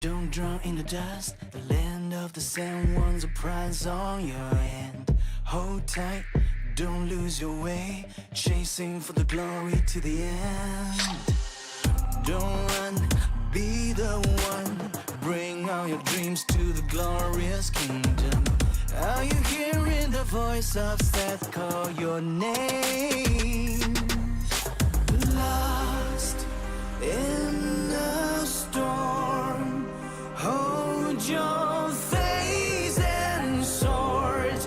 Don't drown in the dust. The land of the sand wants a prize on your hand. Hold tight, don't lose your way. Chasing for the glory to the end. Don't run, be the one. Bring all your dreams to the glorious kingdom. Are you hearing the voice of Seth call your name? Lost in the storm, hold your face and sword.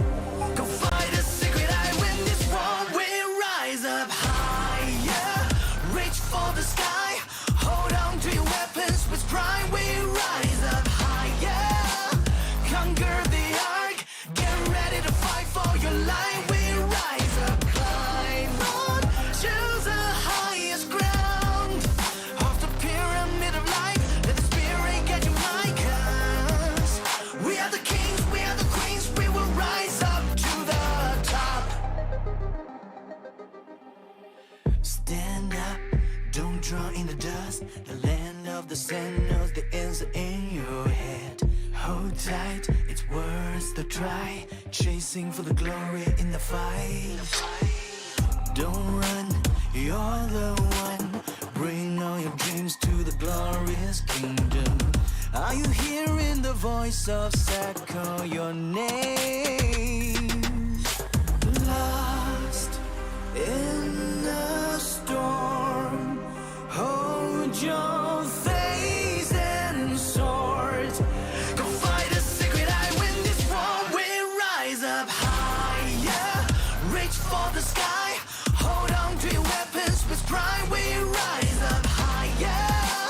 Go fight a secret eye, win this war. We rise up higher, reach for the sky. Hold on to your weapons with pride. We rise up higher, conquer the ark. Get ready to fight for your life. We rise up, climb on, choose the highest ground of the pyramid of life. Let the spirit get you like us. We are the kings, we are the queens. We will rise up to the top. Stand up, don't draw in the dust. The land of the sand knows the answer in your head. Hold tight, it's worth the try. Chasing for the glory in the fight. Don't run, you're the one. Bring all your dreams to the glorious kingdom. Are you hearing the voice of Seth call your name? Lost in the storm, hold your face and sword. Go fight a secret eye, win this war. We rise up higher, reach for the sky. Hold on to your weapons with pride. We rise up higher,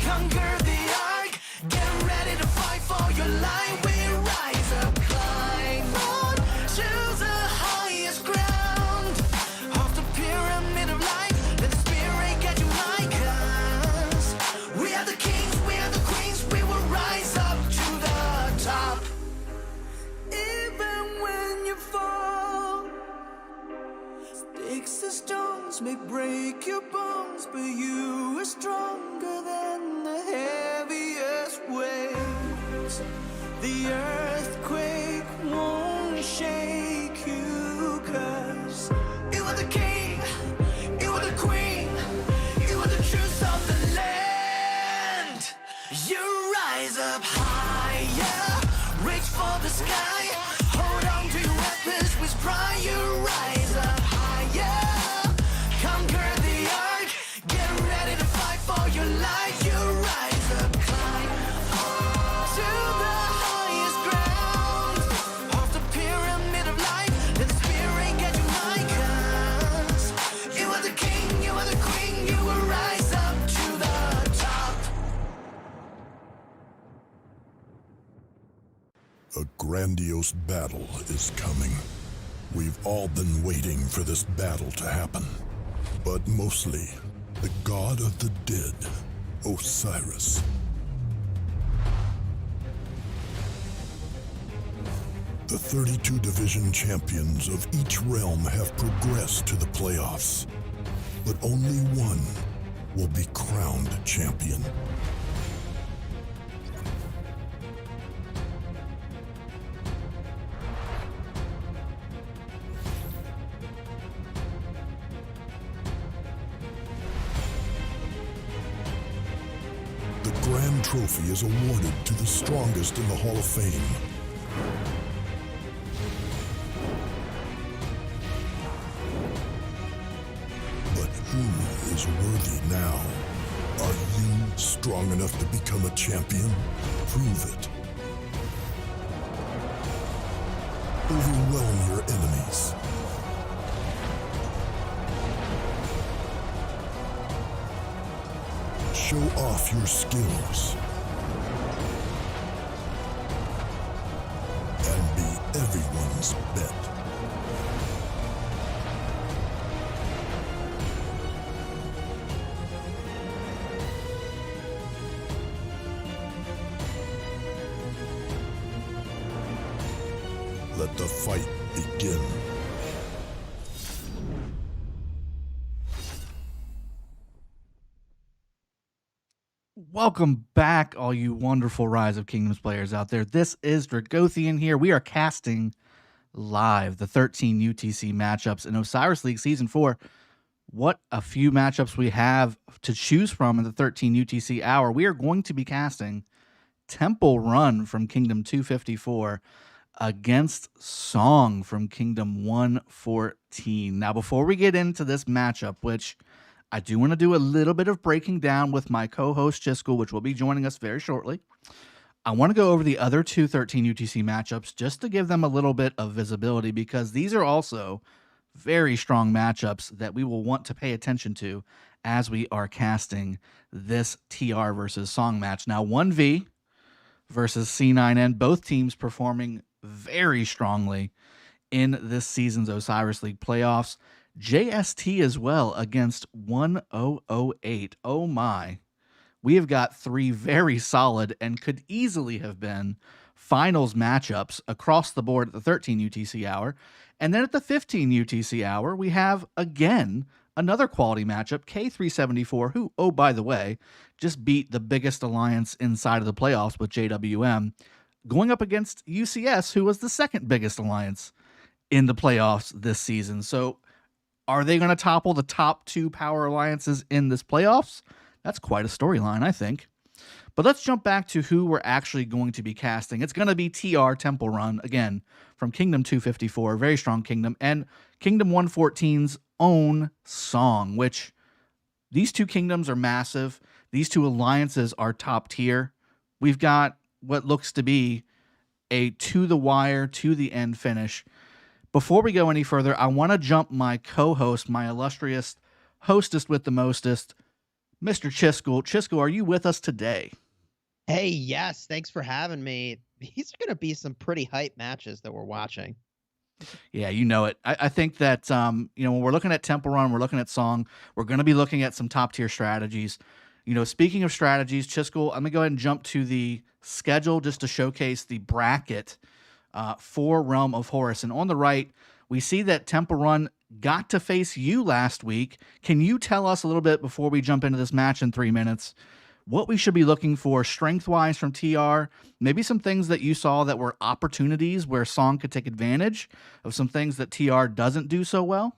conquer the ark. Get ready to fight for your life. We rise up, climb on, choose the highest ground of the pyramid of life. Let the spirit get you like us. We are the kings, we are the queens. We will rise up to the top. Even when you fall, sticks and stones may break your bones, but you are stronger than the heaviest waves. The earthquake won't shake you, 'cause you are the king, you are the queen, you are the truth of the land. You rise up higher, reach for the sky. Hold on to your weapons with pride. You rise up higher, conquer the ark. Get ready to fight for your life. You rise up, climb to the highest ground of the pyramid of life. Let the spirit get you like us. You are the king, you are the queen. You will rise up to the top. A grandiose battle is coming. We've all been waiting for this battle to happen. But mostly, the god of the dead, Osiris. The 32 division champions of each realm have progressed to the playoffs, but only one will be crowned champion. The Grand Trophy is awarded to the strongest in the Hall of Fame. But who is worthy now? Are you strong enough to become a champion? Prove it. Overwhelm your enemies. Show off your skills. And be everyone's bet. Let the fight begin. Welcome back, all you wonderful Rise of Kingdoms players out there. This is Dragothian here. We are casting live the 13 UTC matchups in Osiris League Season 4. What a few matchups we have to choose from in the 13 UTC hour. We are going to be casting Temple Run from Kingdom 254 against Song from Kingdom 114. Now, before we get into this matchup, which I do want to do a little bit of breaking down with my co-host Chisco, which will be joining us very shortly, I want to go over the other two 13 UTC matchups just to give them a little bit of visibility, because these are also very strong matchups that we will want to pay attention to as we are casting this TR versus Song match. Now, 1V versus C9N, both teams performing very strongly in this season's Osiris League playoffs. JST as well against 1008. Oh my. We have got three very solid and could easily have been finals matchups across the board at the 13 UTC hour. And then at the 15 UTC hour, we have again another quality matchup, K374, who, oh, by the way, just beat the biggest alliance inside of the playoffs with JWM, going up against UCS, who was the second biggest alliance in the playoffs this season. So are they going to topple the top two power alliances in this playoffs? That's quite a storyline, I think. But let's jump back to who we're actually going to be casting. It's going to be TR Temple Run, again, from Kingdom 254, very strong kingdom, and Kingdom 114's own Song, which these two kingdoms are massive. These two alliances are top tier. We've got what looks to be a to-the-wire, to-the-end finish. Before we go any further, I want to jump my co-host, my illustrious hostess with the mostest, Mr. Chisco. Chisco, are you with us today? Hey, yes. Thanks for having me. These are going to be some pretty hype matches that we're watching. Yeah, you know it. I think that, when we're looking at Temple Run, we're looking at Song, we're going to be looking at some top-tier strategies. Speaking of strategies, Chisco, I'm going to go ahead and jump to the schedule just to showcase the bracket for Realm of Horus. And on the right, we see that Temple Run got to face you last week. Can you tell us a little bit before we jump into this match in 3 minutes, what we should be looking for strength-wise from TR, maybe some things that you saw that were opportunities where Song could take advantage of some things that TR doesn't do so well?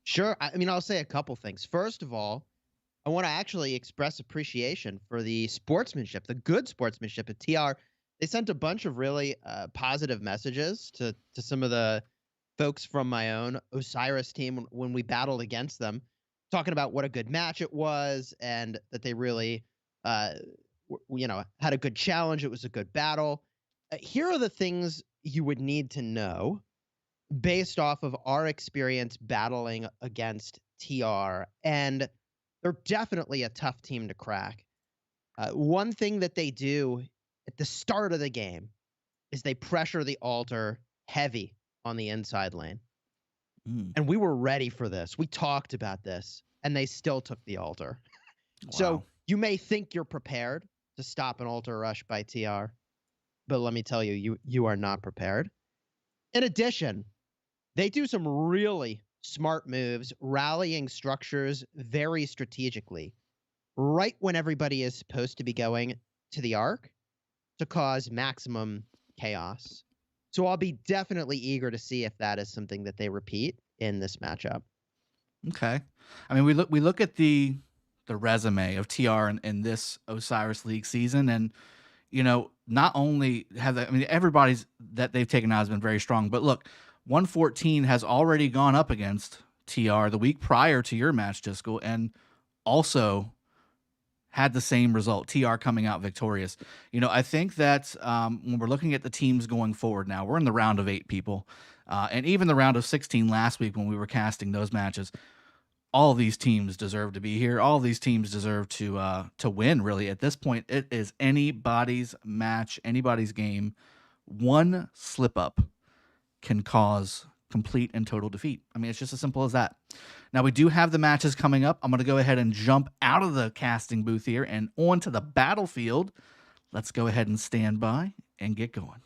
Sure. I'll say a couple things. First of all, I want to actually express appreciation for the sportsmanship, the good sportsmanship at TR. They sent a bunch of really positive messages to some of the folks from my own Osiris team when we battled against them, talking about what a good match it was and that they really, had a good challenge. It was a good battle. Here are the things you would need to know based off of our experience battling against TR, and they're definitely a tough team to crack. One thing that they do at the start of the game is they pressure the altar heavy on the inside lane. And we were ready for this. We talked about this, and they still took the altar. Wow. So you may think you're prepared to stop an altar rush by TR, but let me tell you, you are not prepared. In addition, they do some really smart moves, rallying structures very strategically, right when everybody is supposed to be going to the arc to cause maximum chaos. So I'll be definitely eager to see if that is something that they repeat in this matchup. Okay. We look at the resume of TR in this Osiris League season, and not only have everybody's that they've taken out has been very strong, but look, 114 has already gone up against TR the week prior to your match, Disco, and also had the same result, TR coming out victorious. I think that when we're looking at the teams going forward now, we're in the round of 8 people, and even the round of 16 last week when we were casting those matches, all these teams deserve to be here. All these teams deserve to win, really. At this point, it is anybody's match, anybody's game. One slip-up can cause complete and total defeat. It's just as simple as that. Now, we do have the matches coming up. I'm going to go ahead and jump out of the casting booth here and onto the battlefield. Let's go ahead and stand by and get going.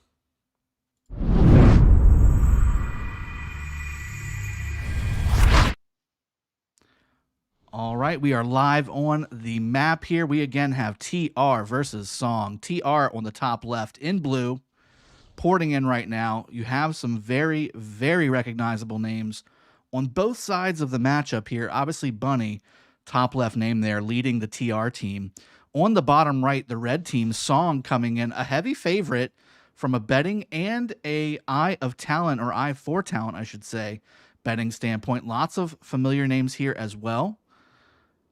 All right, we are live on the map here. We again have TR versus Song. TR on the top left in blue, porting in right now. You have some very, very recognizable names on both sides of the matchup here. Obviously, Bunny, top left name there, leading the TR team. On the bottom right, the red team, Song, coming in a heavy favorite from a betting and a eye of talent, or eye for talent, I should say, betting standpoint. Lots of familiar names here as well.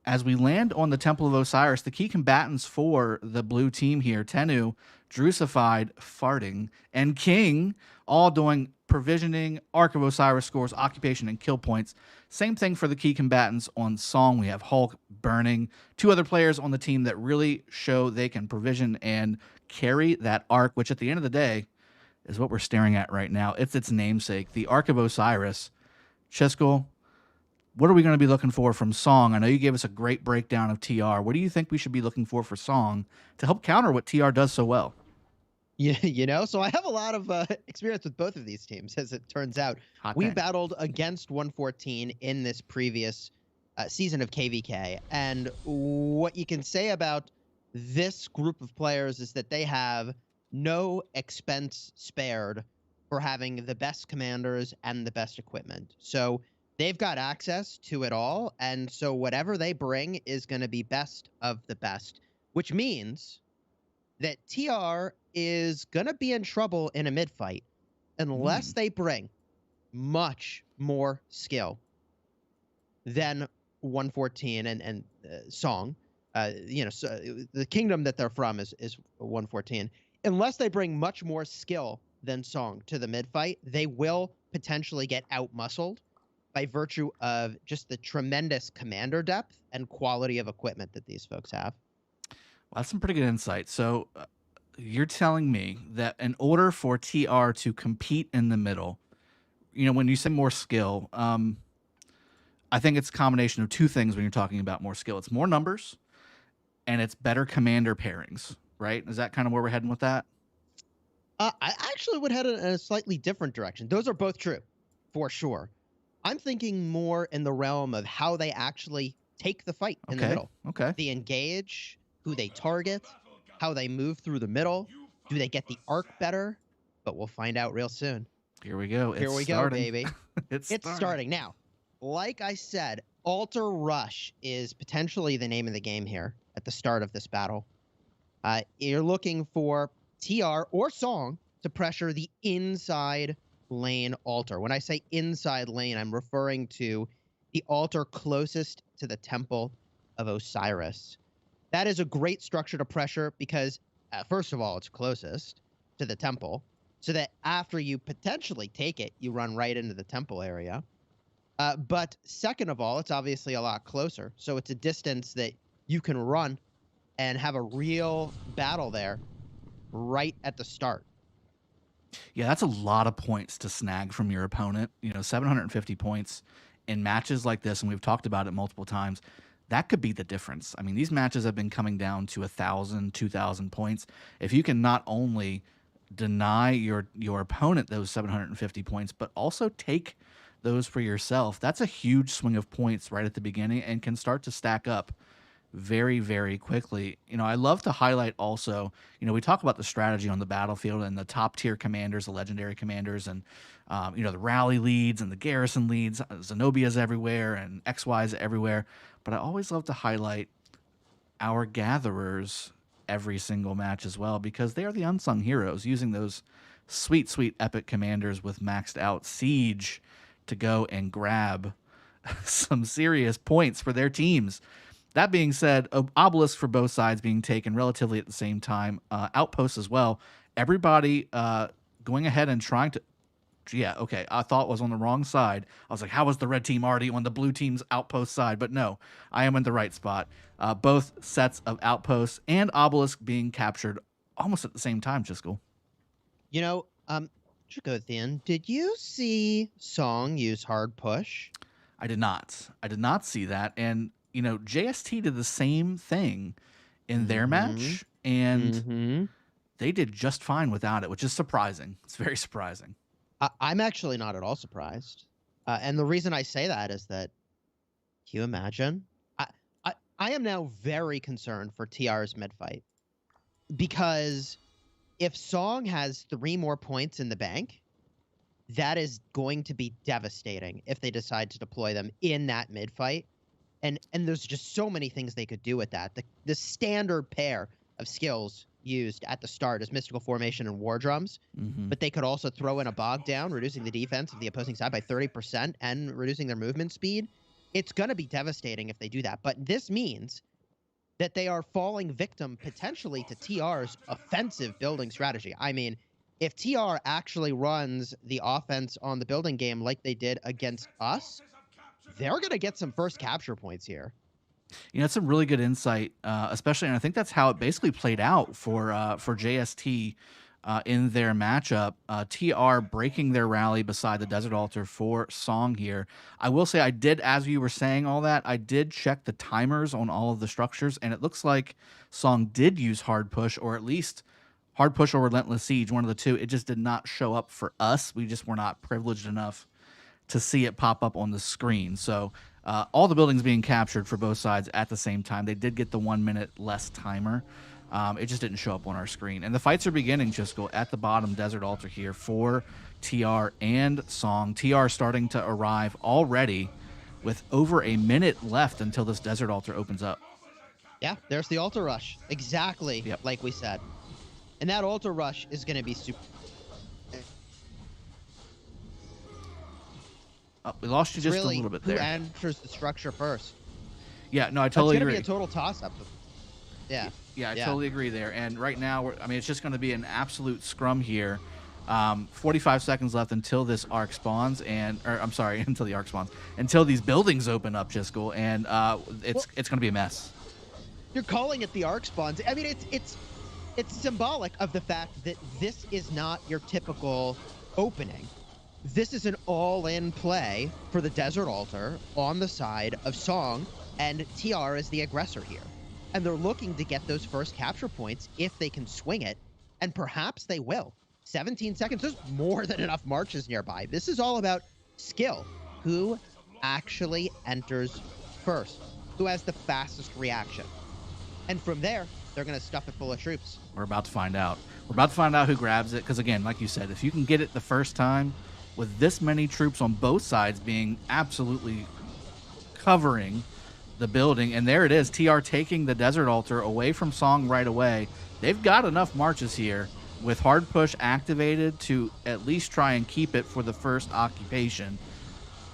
As we land on the Temple of Osiris, the key combatants for the blue team here, Tennu, Drusified, Farting, and King, all doing provisioning, Ark of Osiris scores, occupation, and kill points. Same thing for the key combatants on Song. We have Hulk, Burning, two other players on the team that really show they can provision and carry that Ark, which at the end of the day is what we're staring at right now. It's its namesake, the Ark of Osiris. Chiskel, what are we going to be looking for from Song? I know you gave us a great breakdown of TR. What do you think we should be looking for Song to help counter what TR does so well? Yeah, so I have a lot of experience with both of these teams, as it turns out. We battled against 114 in this previous season of KVK, and what you can say about this group of players is that they have no expense spared for having the best commanders and the best equipment. So they've got access to it all, and so whatever they bring is going to be best of the best, which means that TR is going to be in trouble in a mid-fight unless they bring much more skill than 114 and Song. So the kingdom that they're from is 114. Unless they bring much more skill than Song to the mid-fight, they will potentially get out-muscled by virtue of just the tremendous commander depth and quality of equipment that these folks have. Well, that's some pretty good insight. So you're telling me that in order for TR to compete in the middle, when you say more skill, I think it's a combination of two things when you're talking about more skill. It's more numbers and it's better commander pairings, right? Is that kind of where we're heading with that? I actually would head in a slightly different direction. Those are both true, for sure. I'm thinking more in the realm of how they actually take the fight in the middle. Okay. They engage, who they target, how they move through the middle. Do they get the arc better? But we'll find out real soon. Here we go. Here we go, baby. It's starting. Now, like I said, Alter Rush is potentially the name of the game here at the start of this battle. You're looking for TR or Song to pressure the inside lane altar. When I say inside lane, I'm referring to the altar closest to the Temple of Osiris. That is a great structure to pressure because, first of all, it's closest to the temple, so that after you potentially take it, you run right into the temple area. But second of all, it's obviously a lot closer, so it's a distance that you can run and have a real battle there right at the start. Yeah, that's a lot of points to snag from your opponent. 750 points in matches like this, and we've talked about it multiple times. That could be the difference. I mean, these matches have been coming down to 1,000, 2,000 points. If you can not only deny your opponent those 750 points, but also take those for yourself, that's a huge swing of points right at the beginning and can start to stack up very, very quickly. I love to highlight also, we talk about the strategy on the battlefield and the top tier commanders, the legendary commanders, and, the rally leads and the garrison leads, Zenobia's everywhere and XY's everywhere. But I always love to highlight our gatherers every single match as well, because they are the unsung heroes using those sweet, sweet epic commanders with maxed out siege to go and grab some serious points for their teams. That being said, obelisks for both sides being taken relatively at the same time. Outposts as well. Everybody going ahead and trying to... Yeah, okay. I thought was on the wrong side. I was like, how was the red team already on the blue team's outpost side? But no, I am in the right spot. Both sets of outposts and obelisk being captured almost at the same time, Chiskel. Dragothian, did you see Song use hard push? I did not. I did not see that. And JST did the same thing in their match, and they did just fine without it, which is surprising. It's very surprising. I'm actually not at all surprised. And the reason I say that is that, can you imagine? I am now very concerned for TR's mid fight, because if Song has 3 more points in the bank, that is going to be devastating if they decide to deploy them in that mid fight. And there's just so many things they could do with that. The standard pair of skills used at the start is Mystical Formation and War Drums, but they could also throw in a Bog Down, reducing the defense of the opposing side by 30% and reducing their movement speed. It's going to be devastating if they do that. But this means that they are falling victim potentially to TR's offensive building strategy. I mean, if TR actually runs the offense on the building game like they did against us, they're going to get some first capture points here. You know, it's some really good insight, especially, and I think that's how it basically played out for JST in their matchup. TR breaking their rally beside the Desert Altar for Song here. I will say I did, as you were saying all that, I did check the timers on all of the structures, and it looks like Song did use Hard Push, or at least Hard Push or Relentless Siege, one of the two. It just did not show up for us. We just were not privileged enough to see it pop up on the screen. So all the buildings being captured for both sides at the same time. They did get the 1 minute less timer. It just didn't show up on our screen. And the fights are beginning, Jiskel, at the bottom Desert Altar here for TR and Song. TR starting to arrive already with over a minute left until this Desert Altar opens up. Yeah, there's the Altar Rush. Exactly like we said. And that Altar Rush is going to be super... Oh, we lost you just really a little bit there. Who enters the structure first? Yeah, no, I totally agree. It's going to be a total toss-up. Yeah. Yeah, I totally agree there. And right now, I mean, it's just going to be an absolute scrum here. 45 seconds left until this arc spawns, until the arc spawns, until these buildings open up, Jiskel, and it's going to be a mess. You're calling it the arc spawns. I mean, it's symbolic of the fact that this is not your typical opening. This is an all-in play for the Desert Altar on the side of Song, and TR is the aggressor here. And they're looking to get those first capture points if they can swing it, and perhaps they will. 17 seconds, there's more than enough marches nearby. This is all about skill. Who actually enters first? Who has the fastest reaction? And from there, they're going to stuff it full of troops. We're about to find out. We're about to find out who grabs it, because again, like you said, if you can get it the first time, with this many troops on both sides being absolutely covering the building, and there it is, TR taking the Desert Altar away from Song right away. They've got enough marches here with Hard Push activated to at least try and keep it for the first occupation.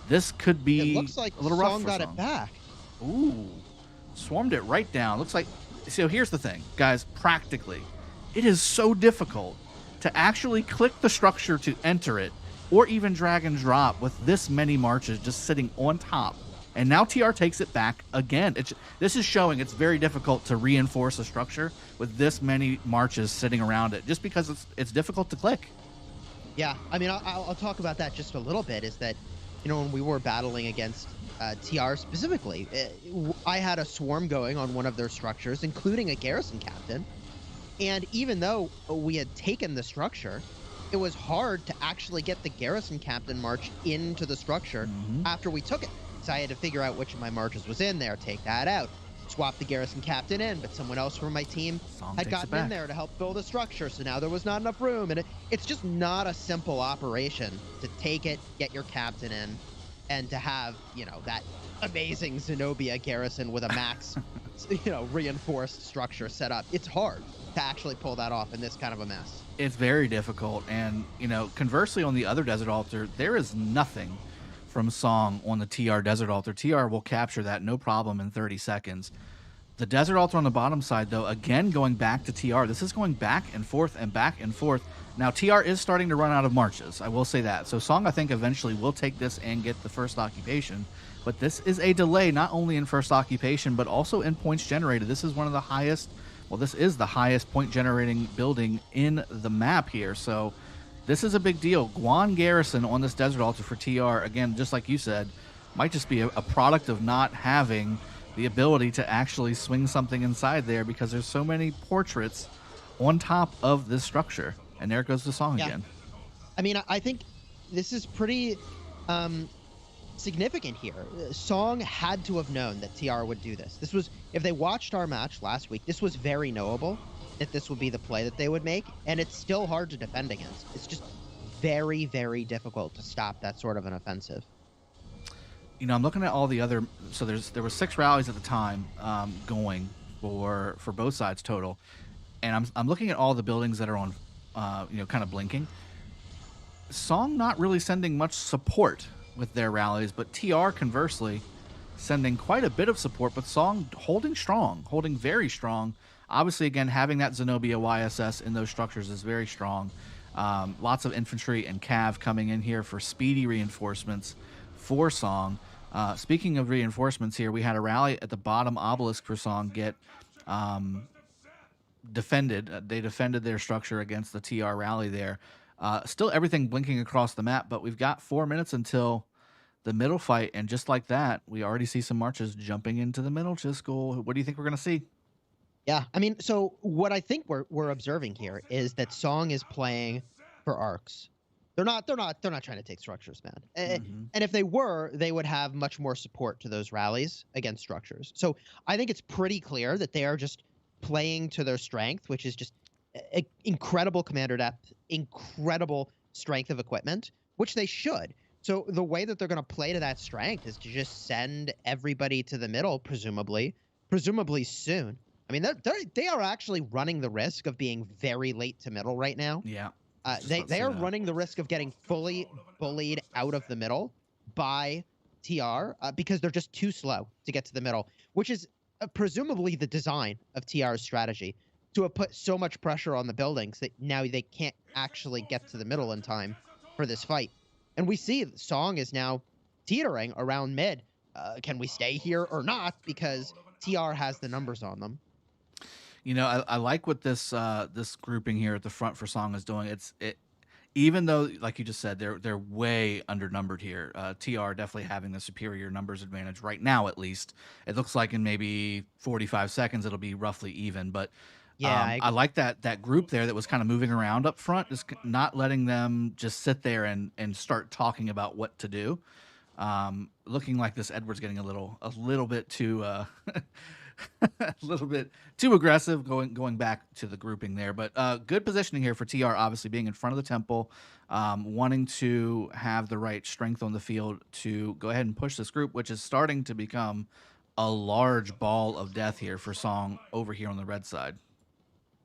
This could be it looks like a little rough for got Song. It back. Ooh, swarmed it right down. Looks like, so here's the thing, guys, practically, it is so difficult to actually click the structure to enter it, or even drag and drop with this many marches just sitting on top. And now TR takes it back again. This is showing it's very difficult to reinforce a structure with this many marches sitting around it, just because it's difficult to click. Yeah, I mean, I'll talk about that just a little bit, is that, you know, when we were battling against TR specifically, I had a swarm going on one of their structures, including a garrison captain. And even though we had taken the structure, it was hard to actually get the garrison captain march into the structure after we took it. So I had to figure out which of my marches was in there, take that out, swap the garrison captain in, but someone else from my team had gotten in there to help build a structure, so now there was not enough room. And it's just not a simple operation to take it, get your captain in, and to have, you know, that amazing Zenobia garrison with a max, you know, reinforced structure set up. It's hard to actually pull that off in this kind of a mess. It's very difficult, and, you know, conversely on the other Desert Altar, there is nothing from Song on the TR Desert Altar. TR will capture that no problem in 30 seconds. The Desert Altar on the bottom side, though, again going back to TR. This is going back and forth and back and forth. Now, TR is starting to run out of marches. I will say that. So Song, I think, eventually will take this and get the first occupation. But this is a delay not only in first occupation, but also in points generated. This is one of the highest, well, this is the highest point generating building in the map here. So this is a big deal. Guan Garrison on this Desert Altar for TR, again, just like you said, might just be a product of not having the ability to actually swing something inside there, because there's so many portraits on top of this structure. And there goes the Song again. I mean, I think this is pretty significant here. Song had to have known that TR would do this. This was, if they watched our match last week, this was very knowable that this would be the play that they would make, and it's still hard to defend against. It's just very, very difficult to stop that sort of an offensive. You know, I'm looking at all the other. So there were 6 rallies at the time going for both sides total, and I'm looking at all the buildings that are on, kind of blinking. Song not really sending much support with their rallies, but TR conversely sending quite a bit of support. But Song holding strong, holding very strong. Obviously, again, having that Zenobia YSS in those structures is very strong. Lots of infantry and cav coming in here for speedy reinforcements for Song. Speaking of reinforcements here, we had a rally at the bottom obelisk for Song get defended. They defended their structure against the TR rally there. Still everything blinking across the map, but we've got 4 minutes until the middle fight, and just like that, we already see some marches jumping into the middle. Chisco, what do you think we're going to see? Yeah, I mean, so what I think we're observing here is that Song is playing for arcs. They're not trying to take structures, man. And if they were, they would have much more support to those rallies against structures. So I think it's pretty clear that they are just playing to their strength, which is just incredible commander depth, incredible strength of equipment, which they should. So the way that they're going to play to that strength is to just send everybody to the middle, presumably soon. I mean, they are actually running the risk of being very late to middle right now. Yeah. They are running the risk of getting fully bullied out of the middle by TR because they're just too slow to get to the middle, which is presumably the design of TR's strategy, to have put so much pressure on the buildings that now they can't actually get to the middle in time for this fight. And we see Song is now teetering around mid. Can we stay here or not? Because TR has the numbers on them. You know, I like what this this grouping here at the front for Song is doing. Even though, like you just said, they're way undernumbered here. TR definitely having the superior numbers advantage right now, at least. It looks like in maybe 45 seconds it'll be roughly even. But yeah, I like that group there that was kind of moving around up front, just not letting them just sit there and start talking about what to do. Looking like this Edward's getting a little bit too a little bit too aggressive going back to the grouping there. But good positioning here for TR, obviously being in front of the temple, wanting to have the right strength on the field to go ahead and push this group, which is starting to become a large ball of death here for Song over here on the red side.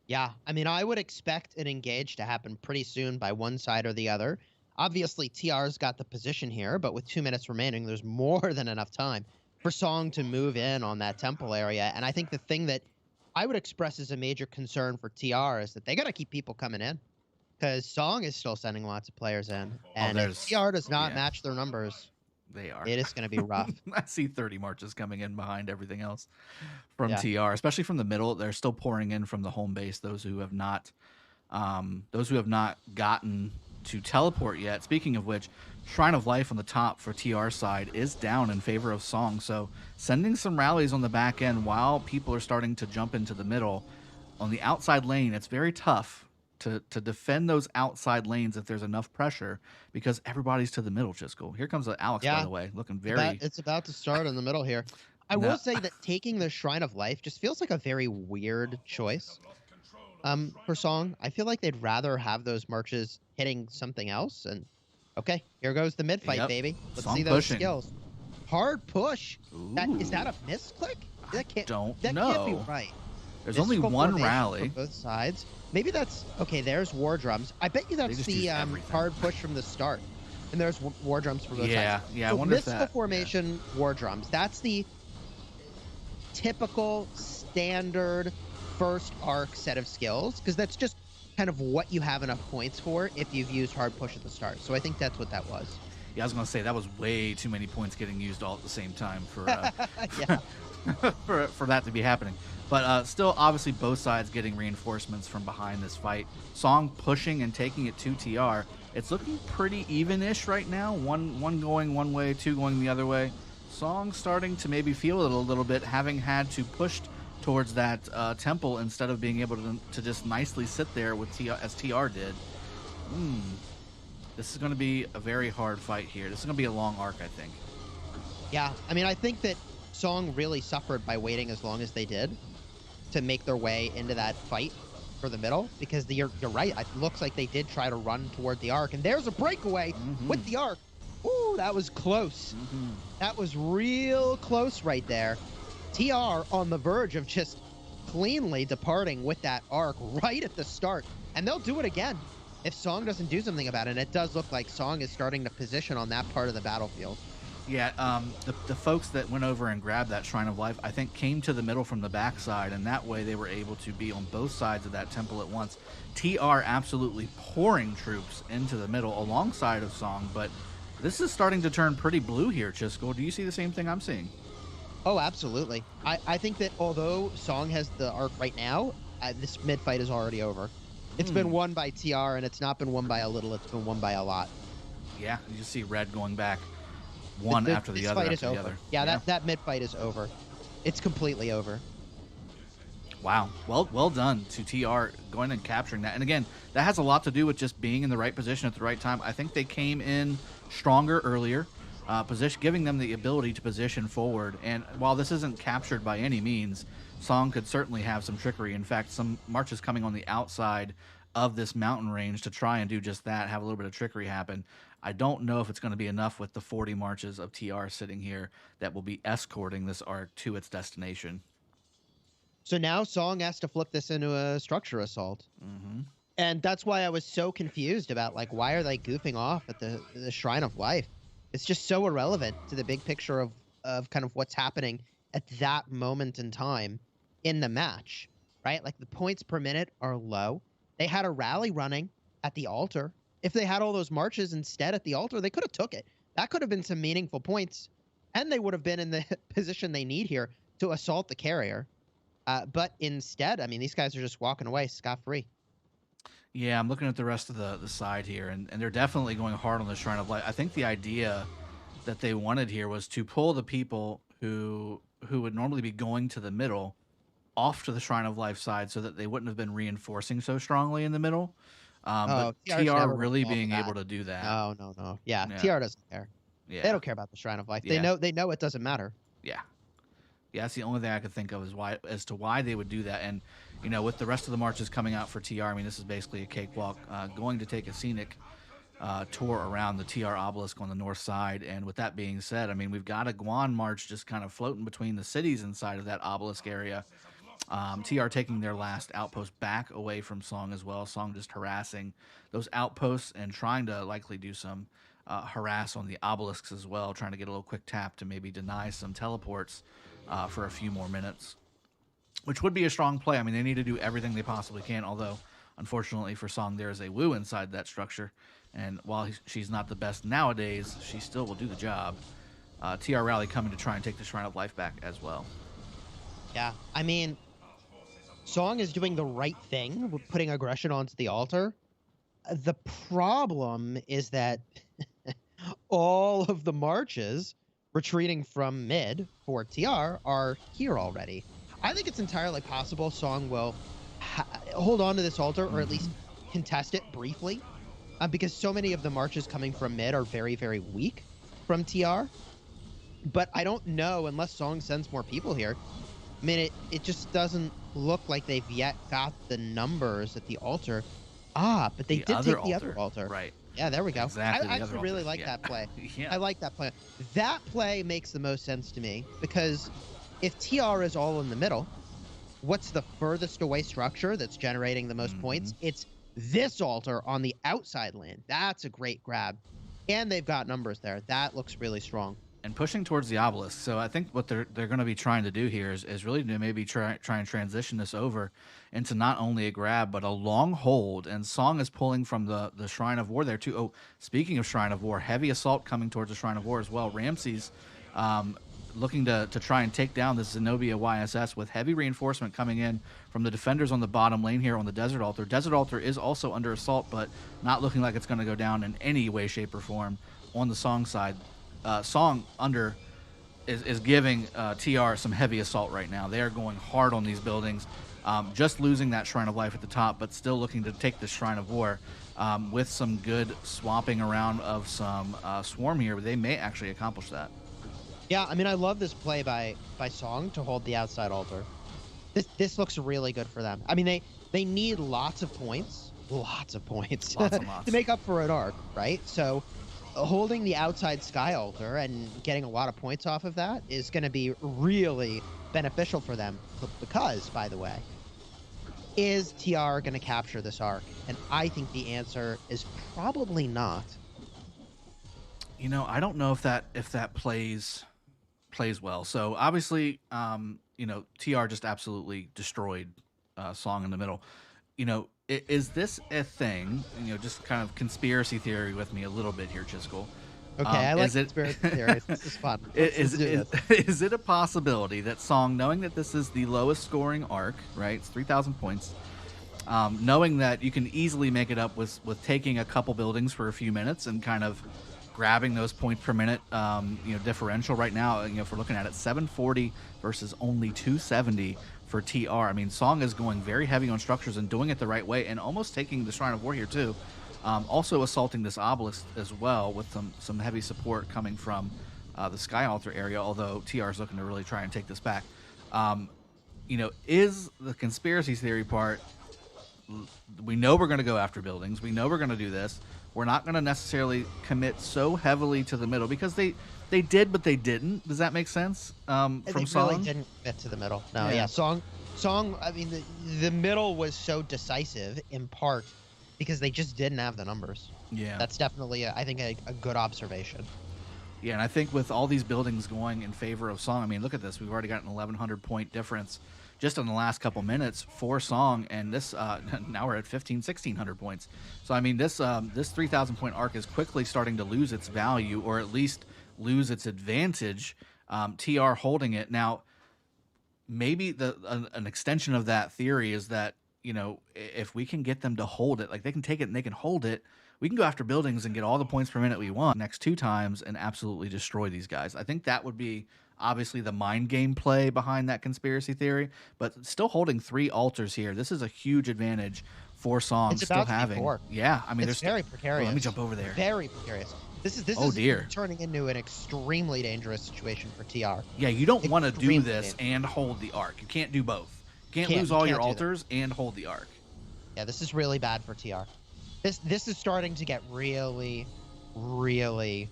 Yeah, I mean, I would expect an engage to happen pretty soon by one side or the other. Obviously, TR's got the position here, but with 2 minutes remaining, there's more than enough time for Song to move in on that temple area. And I think the thing that I would express as a major concern for TR is that they got to keep people coming in, because Song is still sending lots of players in. And if TR does not match their numbers, it is going to be rough. I see 30 marches coming in behind everything else from TR, especially from the middle. They're still pouring in from the home base, those who have not gotten to teleport yet. Speaking of which, Shrine of Life on the top for TR side is down in favor of Song, so sending some rallies on the back end while people are starting to jump into the middle. On the outside lane, it's very tough to defend those outside lanes if there's enough pressure, because everybody's to the middle. Chisco, here comes Alex, by the way, looking very... It's about to start in the middle here. I will say that taking the Shrine of Life just feels like a very weird choice for Song. I feel like they'd rather have those marches hitting something else. And okay, here goes the mid fight, baby. Let's see those skills. Hard push. Is that a misclick? That can't be right. There's only one rally. Both sides. Maybe that's okay. There's war drums. I bet you that's the hard push from the start. And there's war drums for both sides. Yeah. So I wonder if that formation war drums. That's the typical standard first arc set of skills, because that's just kind of what you have enough points for if you've used hard push at the start. So I think that's what that was. Yeah, I was gonna say that was way too many points getting used all at the same time for for that to be happening. But still, obviously, both sides getting reinforcements from behind this fight. Song pushing and taking it to TR. It's looking pretty even-ish right now. One going one way, two going the other way. Song starting to maybe feel it a little bit, having had to push towards that temple instead of being able to just nicely sit there with as TR did. This is going to be a very hard fight here. This is going to be a long arc, I think. Yeah, I mean, I think that Song really suffered by waiting as long as they did to make their way into that fight for the middle, because you're right. It looks like they did try to run toward the arc, and there's a breakaway with the arc. Ooh, that was close. That was real close right there. TR on the verge of just cleanly departing with that arc right at the start, and they'll do it again if Song doesn't do something about it. And it does look like Song is starting to position on that part of the battlefield. Yeah, the folks that went over and grabbed that Shrine of Life, I think, came to the middle from the backside, and that way they were able to be on both sides of that temple at once. TR absolutely pouring troops into the middle alongside of Song, but this is starting to turn pretty blue here, Chisco. Do you see the same thing I'm seeing? Oh, absolutely. I think that although Song has the arc right now, this mid fight is already over. It's been won by TR, and it's not been won by a little, it's been won by a lot. Yeah, you just see Red going back one after the other. This fight is over. Yeah, that mid fight is over. It's completely over. Wow. Well done to TR going and capturing that. And again, that has a lot to do with just being in the right position at the right time. I think they came in stronger earlier, giving them the ability to position forward. And while this isn't captured by any means, Song could certainly have some trickery. In fact, some marches coming on the outside of this mountain range to try and do just that, have a little bit of trickery happen. I don't know if it's going to be enough with the 40 marches of TR sitting here that will be escorting this arc to its destination. So now Song has to flip this into a structure assault. And that's why I was so confused about, like, why are they goofing off at the Shrine of Life? It's just so irrelevant to the big picture of kind of what's happening at that moment in time in the match, right? Like, the points per minute are low. They had a rally running at the altar. If they had all those marches instead at the altar, they could have took it. That could have been some meaningful points, and they would have been in the position they need here to assault the carrier. But instead, I mean, these guys are just walking away scot-free. Yeah, I'm looking at the rest of the side here, and they're definitely going hard on the Shrine of Light. I think the idea that they wanted here was to pull the people who would normally be going to the middle off to the Shrine of Life side so that they wouldn't have been reinforcing so strongly in the middle. But TR really being able to do that. No. Yeah, TR doesn't care. Yeah. They don't care about the Shrine of Life. They know it doesn't matter. Yeah. Yeah, that's the only thing I could think of as to why they would do that. And, you know, with the rest of the marches coming out for TR, I mean, this is basically a cakewalk. Going to take a scenic tour around the TR obelisk on the north side. And with that being said, I mean, we've got a Guan march just kind of floating between the cities inside of that obelisk area. TR taking their last outpost back away from Song as well. Song just harassing those outposts and trying to likely do some harass on the obelisks as well, trying to get a little quick tap to maybe deny some teleports for a few more minutes, which would be a strong play. I mean, they need to do everything they possibly can, although unfortunately for Song, there is a Wu inside that structure, and while she's not the best nowadays, she still will do the job. TR Rally coming to try and take the Shrine of Life back as well. Yeah, I mean, Song is doing the right thing with putting aggression onto the altar. The problem is that all of the marches retreating from mid for TR are here already. I think it's entirely possible Song will hold on to this altar, or at least contest it briefly, because so many of the marches coming from mid are very, very weak from TR. But I don't know, unless Song sends more people here. I mean, it just doesn't look like they've yet got the numbers at the altar. But they did take the other altar. Right. Yeah, there we go. Exactly. I actually really like that play. Yeah. I like that play. That play makes the most sense to me, because if TR is all in the middle, what's the furthest away structure that's generating the most points? It's this altar on the outside lane. That's a great grab. And they've got numbers there. That looks really strong. And pushing towards the obelisk. So I think what they're going to be trying to do here is really to maybe try and transition this over into not only a grab, but a long hold. And Song is pulling from the Shrine of War there too. Oh, speaking of Shrine of War, heavy assault coming towards the Shrine of War as well. Ramses looking to try and take down this Zenobia YSS with heavy reinforcement coming in from the defenders on the bottom lane here on the Desert Altar. Desert Altar is also under assault, but not looking like it's going to go down in any way, shape, or form on the Song side. Song is giving TR some heavy assault right now. They are going hard on these buildings, just losing that Shrine of Life at the top, but still looking to take the Shrine of War with some good swapping around of some swarm here. They may actually accomplish that. Yeah, I mean, I love this play by Song to hold the outside altar. This looks really good for them. I mean, they need lots of points Lots and lots. to make up for an arc, right? So holding the outside sky altar and getting a lot of points off of that is going to be really beneficial for them because, by the way, is TR going to capture this arc? And I think the answer is probably not. You know, I don't know if that plays well. So obviously, you know, TR just absolutely destroyed Song in the middle. You know, is this a thing? You know, just kind of conspiracy theory with me a little bit here, Chiskel. Okay, I like conspiracy theories. This is fun. Is it a possibility that Song, knowing that this is the lowest scoring arc, right? It's 3,000 points. Knowing that you can easily make it up with taking a couple buildings for a few minutes and kind of grabbing those points per minute, you know, differential right now. You know, if we're looking at it, 740 versus only 270 for TR. I mean, Song is going very heavy on structures and doing it the right way, and almost taking the Shrine of War here too. Also assaulting this obelisk as well with some heavy support coming from the Sky Altar area, although TR is looking to really try and take this back. You know, is the conspiracy theory part, we know we're going to go after buildings. We know we're going to do this. We're not going to necessarily commit so heavily to the middle because they did, but they didn't. Does that make sense? From Song? Really didn't get to the middle. No, yeah. Song. I mean, the middle was so decisive in part because they just didn't have the numbers. Yeah, that's definitely, I think, a good observation. Yeah, and I think with all these buildings going in favor of Song, I mean, look at this. We've already got an 1,100 point difference just in the last couple minutes for Song, and this now we're at 1,600 points. So I mean, this 3,000 point arc is quickly starting to lose its value, or at least lose its advantage. TR holding it now. Maybe an extension of that theory is that, you know, if we can get them to hold it, like they can take it and they can hold it, we can go after buildings and get all the points per minute we want next 2 times and absolutely destroy these guys. I think that would be obviously the mind game play behind that conspiracy theory, but still holding 3 altars here. This is a huge advantage for Song still having. Yeah, I mean, it's very precarious. Oh, let me jump over there. Very precarious. This is turning into an extremely dangerous situation for TR. Yeah, you don't want to do this and hold the arc. You can't do both. You can't lose all your altars and hold the arc. Yeah, this is really bad for TR. This is starting to get really, really,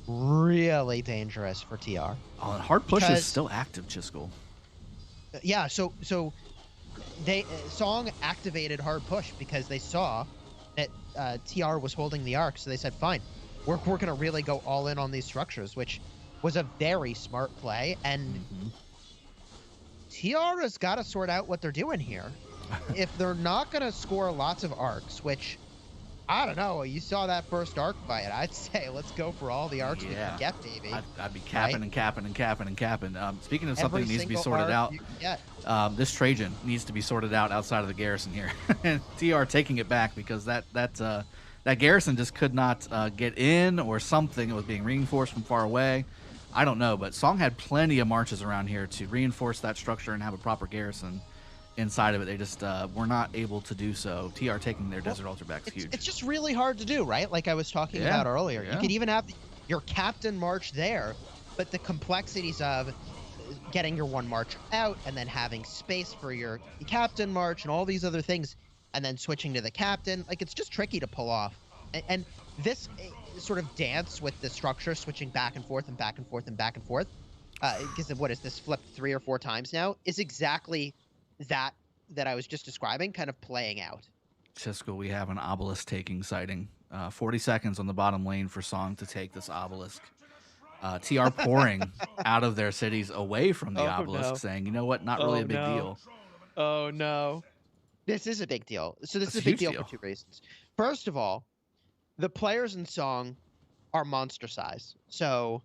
really dangerous for TR. Oh, and hard push is still active, Chiskel. Yeah, so they Song activated hard push because they saw that TR was holding the arc, so they said, fine, we're going to really go all in on these structures, which was a very smart play, and TR has got to sort out what they're doing here. If they're not going to score lots of arcs, which, I don't know, you saw that first arc fight, I'd say let's go for all the arcs we can get, baby. I'd be capping and capping and capping and capping. Speaking of something that needs to be sorted out, this Trajan needs to be sorted out outside of the garrison here. And TR taking it back because that garrison just could not get in, or something. It was being reinforced from far away. I don't know, but Song had plenty of marches around here to reinforce that structure and have a proper garrison inside of it. They just were not able to do so. TR taking their Desert Altar back is huge. It's just really hard to do, right? Like I was talking about earlier. You could even have your captain march there, but the complexities of getting your one march out and then having space for your captain march and all these other things, and then switching to the captain, like it's just tricky to pull off. And this sort of dance with the structure, switching back and forth and back and forth and back and forth, because what is this, flipped 3 or 4 times now, is exactly that I was just describing kind of playing out. Chisco, we have an obelisk taking sighting. 40 seconds on the bottom lane for Song to take this obelisk. TR pouring out of their cities away from the obelisk, saying, you know what, not really a big deal. Oh, no. This is a big deal. So this is a big deal for 2 reasons. First of all, the players in Song are monster size. So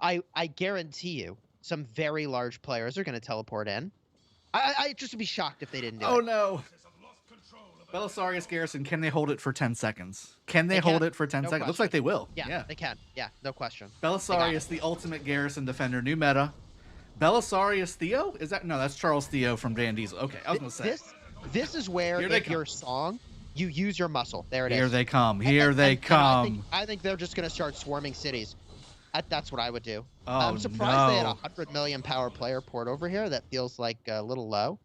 I guarantee you some very large players are going to teleport in. I just would be shocked if they didn't do it. Oh, no. Belisarius Garrison, can they hold it for 10 seconds? Can they hold it for 10 seconds? Looks like they will. Yeah, they can. Yeah, no question. Belisarius, the ultimate garrison defender. New meta. Belisarius Theo? Is that? No, that's Charles Theo from Van Diesel. Okay, I was going to say. This is where, if you're Song, you use your muscle. There it is. Here they come. Here they come. I think they're just going to start swarming cities. That's what I would do. Oh, I'm surprised they had a no. 100 million power player port over here. That feels like a little low,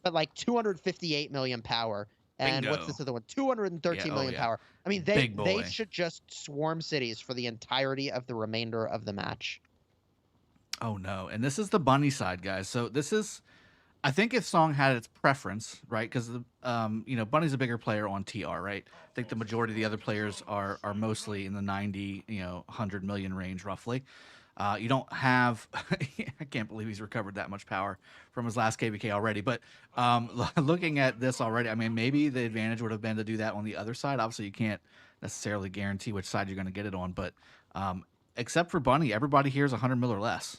but like 258 million power. And what's Bingo. this other one? 213 Yeah, oh, million yeah. power. I mean, Big they boy. should just swarm cities for the entirety of the remainder of the match. Oh, no. And this is the bunny side, guys. So this is, I think if Song had its preference, right? Because Bunny's a bigger player on TR, right? I think the majority of the other players are mostly in the 90, 100 million range, roughly. You don't have, I can't believe he's recovered that much power from his last KVK already. But looking at this already, I mean, maybe the advantage would have been to do that on the other side. Obviously, you can't necessarily guarantee which side you're going to get it on. But except for Bunny, everybody here is 100 mil or less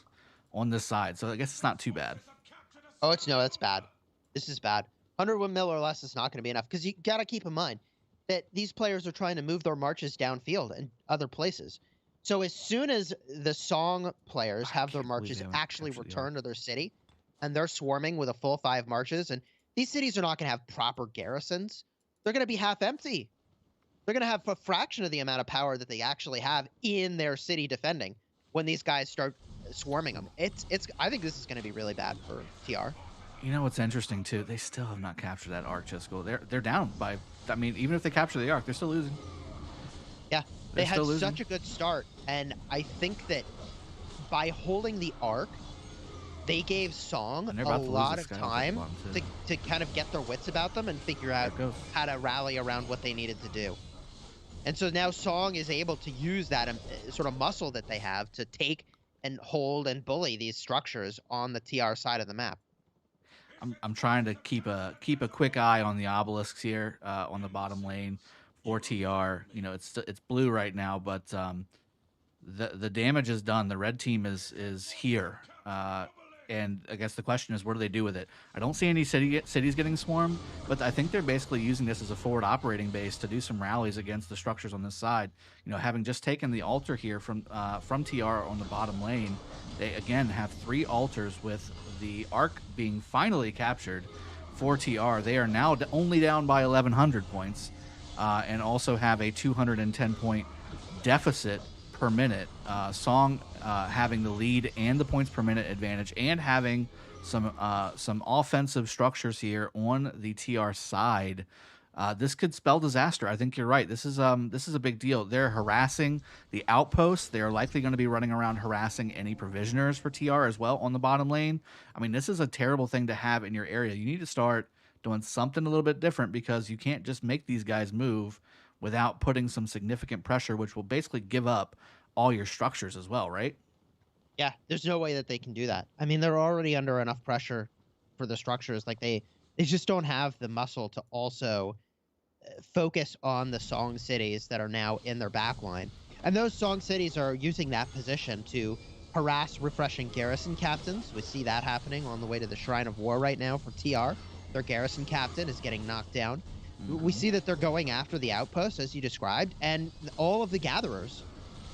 on this side. So I guess it's not too bad. Oh, that's bad. This is bad. 101 mil or less is not going to be enough because you got to keep in mind that these players are trying to move their marches downfield and other places. So as soon as the Song players have their marches actually return to their city and they're swarming with a full 5 marches, and these cities are not going to have proper garrisons. They're going to be half empty. They're going to have a fraction of the amount of power that they actually have in their city defending when these guys start swarming them. I think this is going to be really bad for TR. You know what's interesting too? They still have not captured that Arc, Chisco. They're down by. I mean, even if they capture the Arc, they're still losing. Yeah, they had still losing. such a good start, and I think that by holding the Arc, they gave Song a lot of time to kind of get their wits about them and figure out how to rally around what they needed to do. And so now Song is able to use that sort of muscle that they have to take and hold and bully these structures on the TR side of the map. I'm trying to keep a quick eye on the obelisks here on the bottom lane for TR. It's blue right now, but the damage is done. The red team is here, and I guess the question is, what do they do with it? I don't see any cities getting swarmed, but I think they're basically using this as a forward operating base to do some rallies against the structures on this side. Having just taken the altar here from TR on the bottom lane, they again have 3 altars with the Arc being finally captured for TR. They are now only down by 1,100 points, and also have a 210 point deficit per minute. Song having the lead and the points per minute advantage, and having some offensive structures here on the TR side. This could spell disaster. I think you're right. This is a big deal. They're harassing the outposts. They're likely going to be running around harassing any provisioners for TR as well on the bottom lane. I mean, this is a terrible thing to have in your area. You need to start doing something a little bit different, because you can't just make these guys move without putting some significant pressure, which will basically give up all your structures as well, right? Yeah, there's no way that they can do that. I mean, they're already under enough pressure for the structures. Like they just don't have the muscle to also focus on the Song cities that are now in their backline. And those Song cities are using that position to harass refreshing garrison captains. We see that happening on the way to the Shrine of War right now for TR. Their garrison captain is getting knocked down. We see that they're going after the outpost, as you described, and all of the gatherers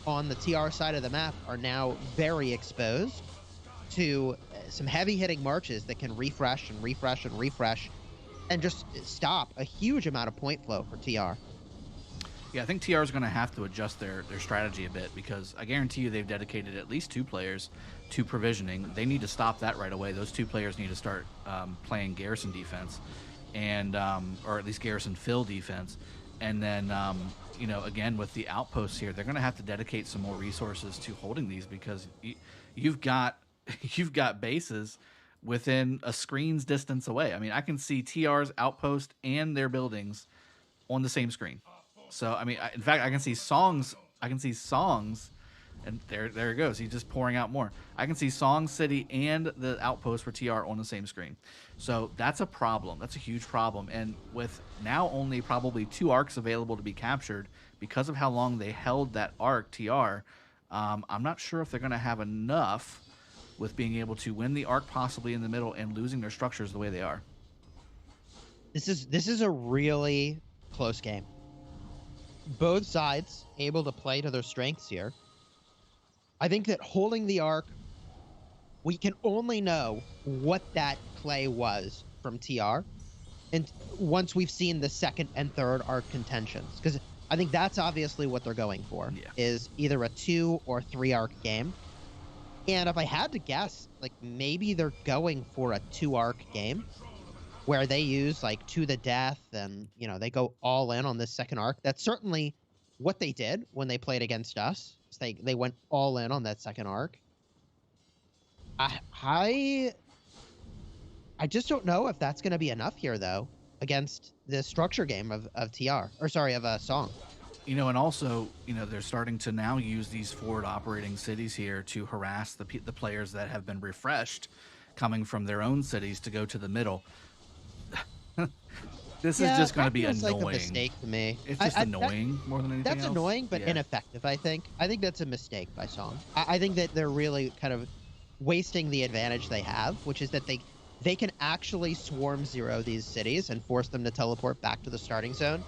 on the TR side of the map are now very exposed to some heavy-hitting marches that can refresh and refresh and refresh and just stop a huge amount of point flow for TR. Yeah, I think TR is going to have to adjust their strategy a bit, because I guarantee you they've dedicated at least 2 players to provisioning. They need to stop that right away. Those 2 players need to start playing garrison defense, and or at least garrison fill defense. And then, again, with the outposts here, they're going to have to dedicate some more resources to holding these, because you've got bases within a screen's distance away. I mean, I can see TR's outpost and their buildings on the same screen. So, I mean, in fact, I can see Songs, and there it goes. He's just pouring out more. I can see Song City and the outpost for TR on the same screen. So that's a problem. That's a huge problem. And with now only probably 2 arcs available to be captured because of how long they held that arc TR, I'm not sure if they're going to have enough with being able to win the arc possibly in the middle and losing their structures the way they are. This is a really close game. Both sides able to play to their strengths here. I think that holding the arc, we can only know what that play was from TR, and once we've seen the second and third arc contentions, because I think that's obviously what they're going for, Yeah. is either a 2 or 3 arc game. And if I had to guess, like maybe they're going for a 2 arc game where they use like to the death and, you know, they go all in on this second arc. That's certainly what they did when they played against us. They went all in on that second arc. I I just don't know if that's going to be enough here though against the structure game of TR, or sorry, of a Song. You know, and also, you know, they're starting to now use these forward operating cities here to harass the players that have been refreshed coming from their own cities to go to the middle. This is just going to be annoying. Like a mistake to me. It's just annoying more than anything That's else. annoying, but ineffective, I think. I think that's a mistake by Song. I think that they're really kind of wasting the advantage they have, which is that they can actually swarm zero these cities and force them to teleport back to the starting zone.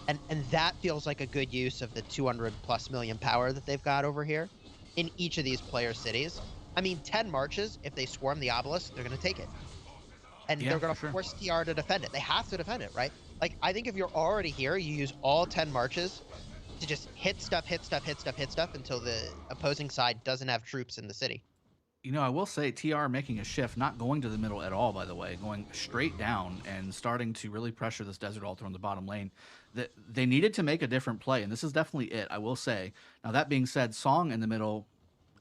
And that feels like a good use of the 200+ million power that they've got over here in each of these player cities. I mean, 10 marches, if they swarm the obelisk, they're going to take it. And they're going to force TR to defend it. They have to defend it, right? Like, I think if you're already here, you use all 10 marches to just hit stuff, hit stuff, hit stuff, hit stuff until the opposing side doesn't have troops in the city. You know, I will say TR making a shift, not going to the middle at all, by the way, going straight down and starting to really pressure this Desert Altar on the bottom lane. That they needed to make a different play, and this is definitely it, I will say. Now, that being said, Song in the middle,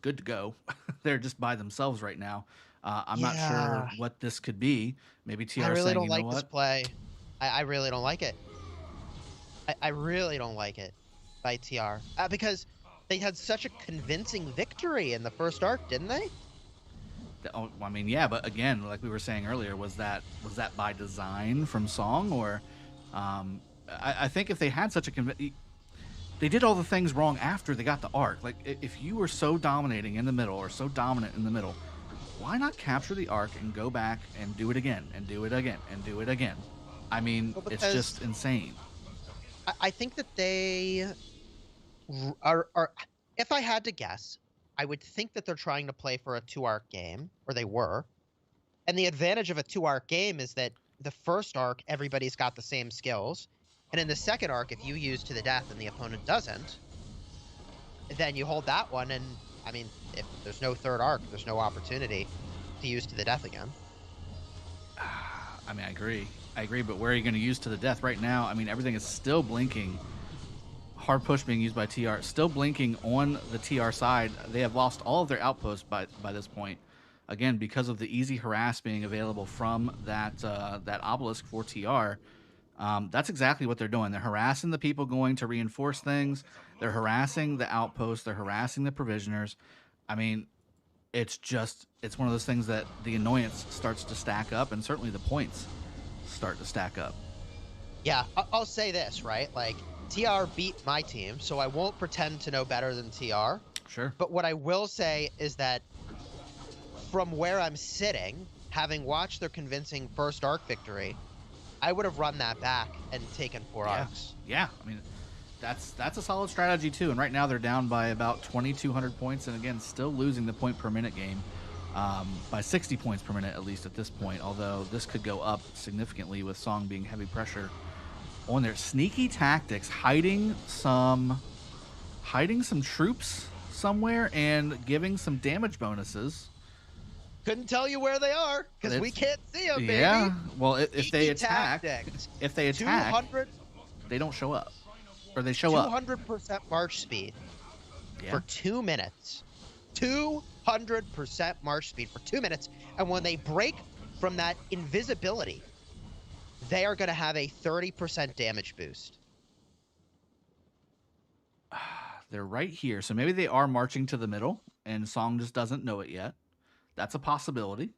good to go. They're just by themselves right now. I'm not sure what this could be. Maybe TR I really saying, don't you like know what? this play. I really don't like it. I really don't like it by TR. Because they had such a convincing victory in the first arc, didn't they? Oh, I mean, yeah, but again, like we were saying earlier, was that by design from Song, or I think if they had such a they did all the things wrong after they got the arc. Like if you were so dominating in the middle or so dominant in the middle, why not capture the arc and go back and do it again and do it again and do it again? I mean, it's just insane. I think that they are. If I had to guess, I would think that they're trying to play for a 2-arc game, or they were. And the advantage of a 2-arc game is that the first arc, everybody's got the same skills. And in the second arc, if you use to the death and the opponent doesn't, then you hold that one. And, I mean, if there's no third arc, there's no opportunity to use to the death again. I mean, I agree, but where are you going to use to the death right now? I mean, everything is still blinking. Hard push being used by TR, still blinking on the TR side. They have lost all of their outposts by this point. Again, because of the easy harass being available from that obelisk for TR. That's exactly what they're doing. They're harassing the people going to reinforce things. They're harassing the outposts. They're harassing the provisioners. I mean, it's one of those things that the annoyance starts to stack up, and certainly the points start to stack up. Yeah, I'll say this, right? Like, TR beat my team, so I won't pretend to know better than TR. Sure. But what I will say is that from where I'm sitting, having watched their convincing first arc victory, I would have run that back and taken 4 arcs. Yeah, I mean, that's a solid strategy too. And right now they're down by about 2,200 points, and again, still losing the point per minute game by 60 points per minute, at least at this point. Although this could go up significantly with Song being heavy pressure on their sneaky tactics, hiding some troops somewhere and giving some damage bonuses. Couldn't tell you where they are because we can't see them, baby. Yeah, well, if they attack, 200, they don't show up, or they show up. 200% march speed for 2 minutes. 200% march speed for 2 minutes, and when they break from that invisibility, they are going to have a 30% damage boost. They're right here, so maybe they are marching to the middle, and Song just doesn't know it yet. That's a possibility.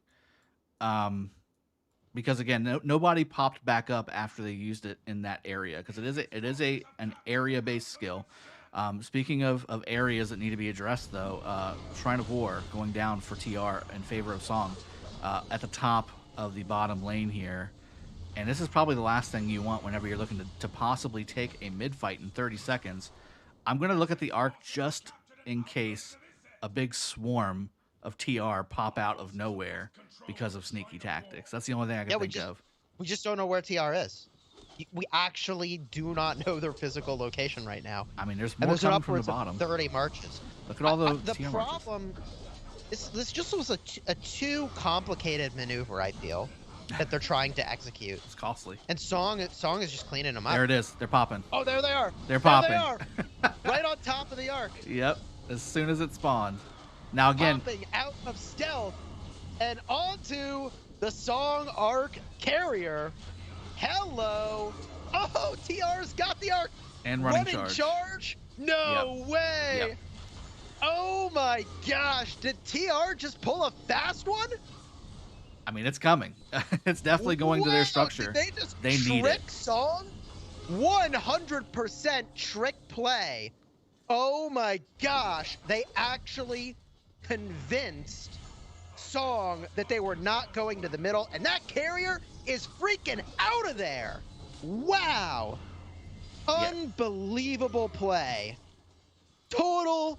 Because again, nobody popped back up after they used it in that area, because it is an area-based skill. Speaking of areas that need to be addressed, though, Shrine of War going down for TR in favor of Song at the top of the bottom lane here. And this is probably the last thing you want whenever you're looking to possibly take a mid-fight in 30 seconds. I'm going to look at the arc just in case a big swarm of TR pop out of nowhere because of sneaky tactics. That's the only thing I can think of. We just don't know where TR is. We actually do not know their physical location right now. I mean, there's And more there's coming from the upwards of bottom. 30 marches. Look at all the The TR marches. problem, this just was a too complicated maneuver, I feel, that they're trying to execute. It's costly. And Song is just cleaning them up. There it is. They're popping. Oh, there they are. They're There popping. they are. Right on top of the arc. Yep. As soon as it spawned. Now again, Popping out of stealth and onto the Song arc carrier. Hello. Oh, TR's got the arc. and running charge. No way. Yep. Oh my gosh. Did TR just pull a fast one? I mean, it's coming. It's definitely going to their Wow, structure. Did they just They need trick it. Song? 100% trick play. Oh my gosh. They actually convinced Song that they were not going to the middle, and that carrier is freaking out of there. Wow. Yeah. Unbelievable play. Total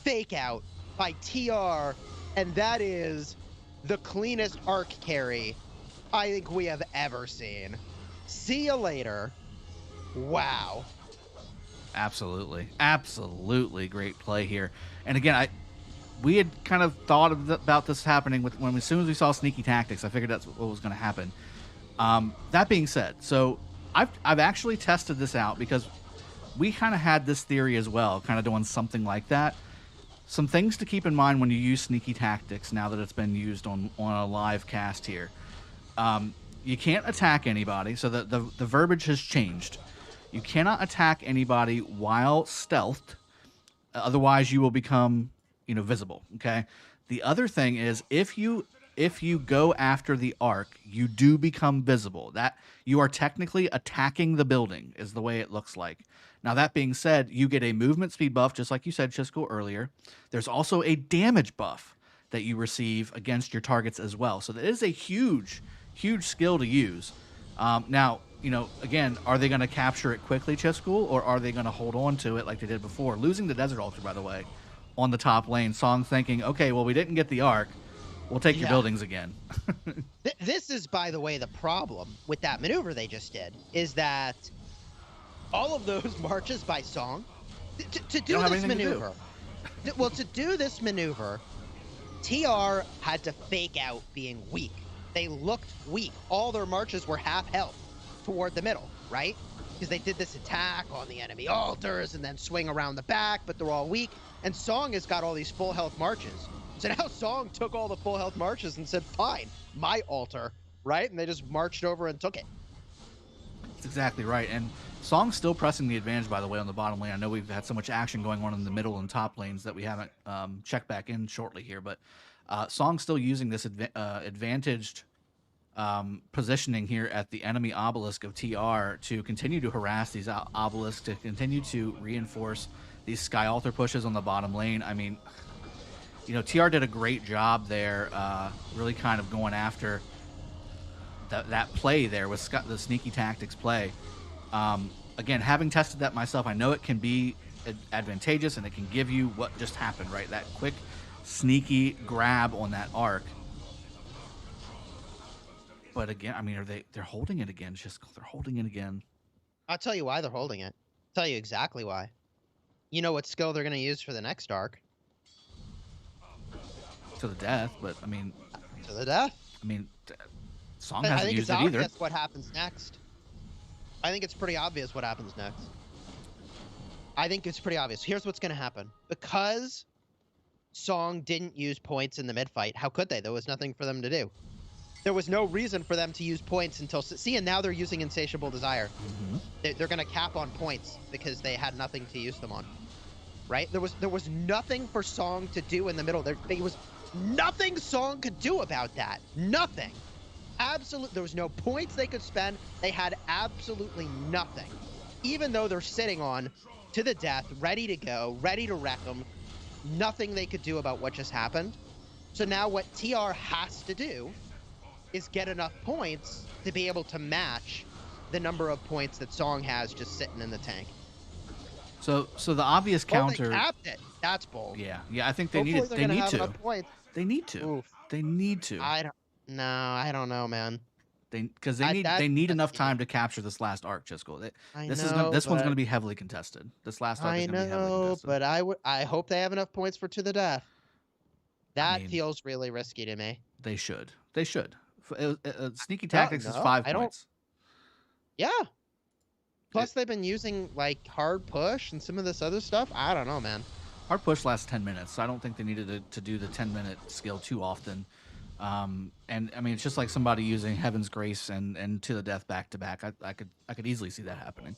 fake out by TR, and that is the cleanest arc carry I think we have ever seen. See you later. Wow. Absolutely. Absolutely great play here. And again, we had kind of thought about this happening as soon as we saw sneaky tactics. I figured that's what was going to happen. That being said, so I've actually tested this out because we kind of had this theory as well, kind of doing something like that. Some things to keep in mind when you use sneaky tactics now that it's been used on a live cast here. You can't attack anybody, so the verbiage has changed. You cannot attack anybody while stealthed, otherwise you will become, visible. Okay. The other thing is if you go after the arc, you do become visible. That you are technically attacking the building is the way it looks like. Now that being said, you get a movement speed buff, just like you said, Chisco, earlier. There's also a damage buff that you receive against your targets as well. So that is a huge skill to use. Now, again, are they going to capture it quickly, Chisco, or are they going to hold on to it like they did before? Losing the Desert Altar, by the way, on the top lane. Song thinking, okay, well, we didn't get the arc. We'll take your buildings again. This is, by the way, the problem with that maneuver they just did, is that all of those marches by Song, to do this maneuver, to do this maneuver, TR had to fake out being weak. They looked weak. All their marches were half health toward the middle, right? Because they did this attack on the enemy altars and then swing around the back, but they're all weak. And Song has got all these full health marches. So now Song took all the full health marches and said, fine, my altar, right? And they just marched over and took it. That's exactly right. And Song's still pressing the advantage, by the way, on the bottom lane. I know we've had so much action going on in the middle and top lanes that we haven't checked back in shortly here, but Song's still using this advantaged positioning here at the enemy obelisk of TR to continue to harass these obelisks, to continue to reinforce these Sky Altar pushes on the bottom lane. I mean, TR did a great job there, really kind of going after that play there with the sneaky tactics play. Again, having tested that myself, I know it can be advantageous and it can give you what just happened, right? That quick, sneaky grab on that arc. But again, I mean, they're holding it again? They're holding it again. I'll tell you why they're holding it. I'll tell you exactly why. You know what skill they're going to use for the next arc? To the death, but I mean... To the death. I mean, Song hasn't used it either. I think it's obvious what happens next. I think it's pretty obvious what happens next. I think it's pretty obvious. Here's what's going to happen. Because Song didn't use points in the mid-fight, how could they? There was nothing for them to do. There was no reason for them to use points until... See, and now they're using Insatiable Desire. Mm-hmm. They're going to cap on points because they had nothing to use them on. Right? There was nothing for Song to do in the middle. There was nothing Song could do about that. Nothing. Absolutely. There was no points they could spend. They had absolutely nothing. Even though they're sitting on to the death, ready to go, ready to wreck them. Nothing they could do about what just happened. So now what TR has to do is get enough points to be able to match the number of points that Song has just sitting in the tank. So the obvious counter... They capped it. That's bold. Yeah, I think they need it. They need to. Points. They need to. Oof. They need to. I don't know, man. Because That- they need that- enough time to capture this last arc, Chisco. I This know, one's going but- to be heavily contested. This last arc is I going to be heavily know, contested. but I hope they have enough points for to the death. That mean, feels really risky to me. They should. They should. Sneaky Tactics is no, 5 I don't- points. Yeah. Plus, they've been using like hard push and some of this other stuff. I don't know, man. Hard push lasts 10 minutes, so I don't think they needed to do the 10-minute skill too often. And I mean, it's just like somebody using Heaven's Grace and to the death back to back. I could easily see that happening,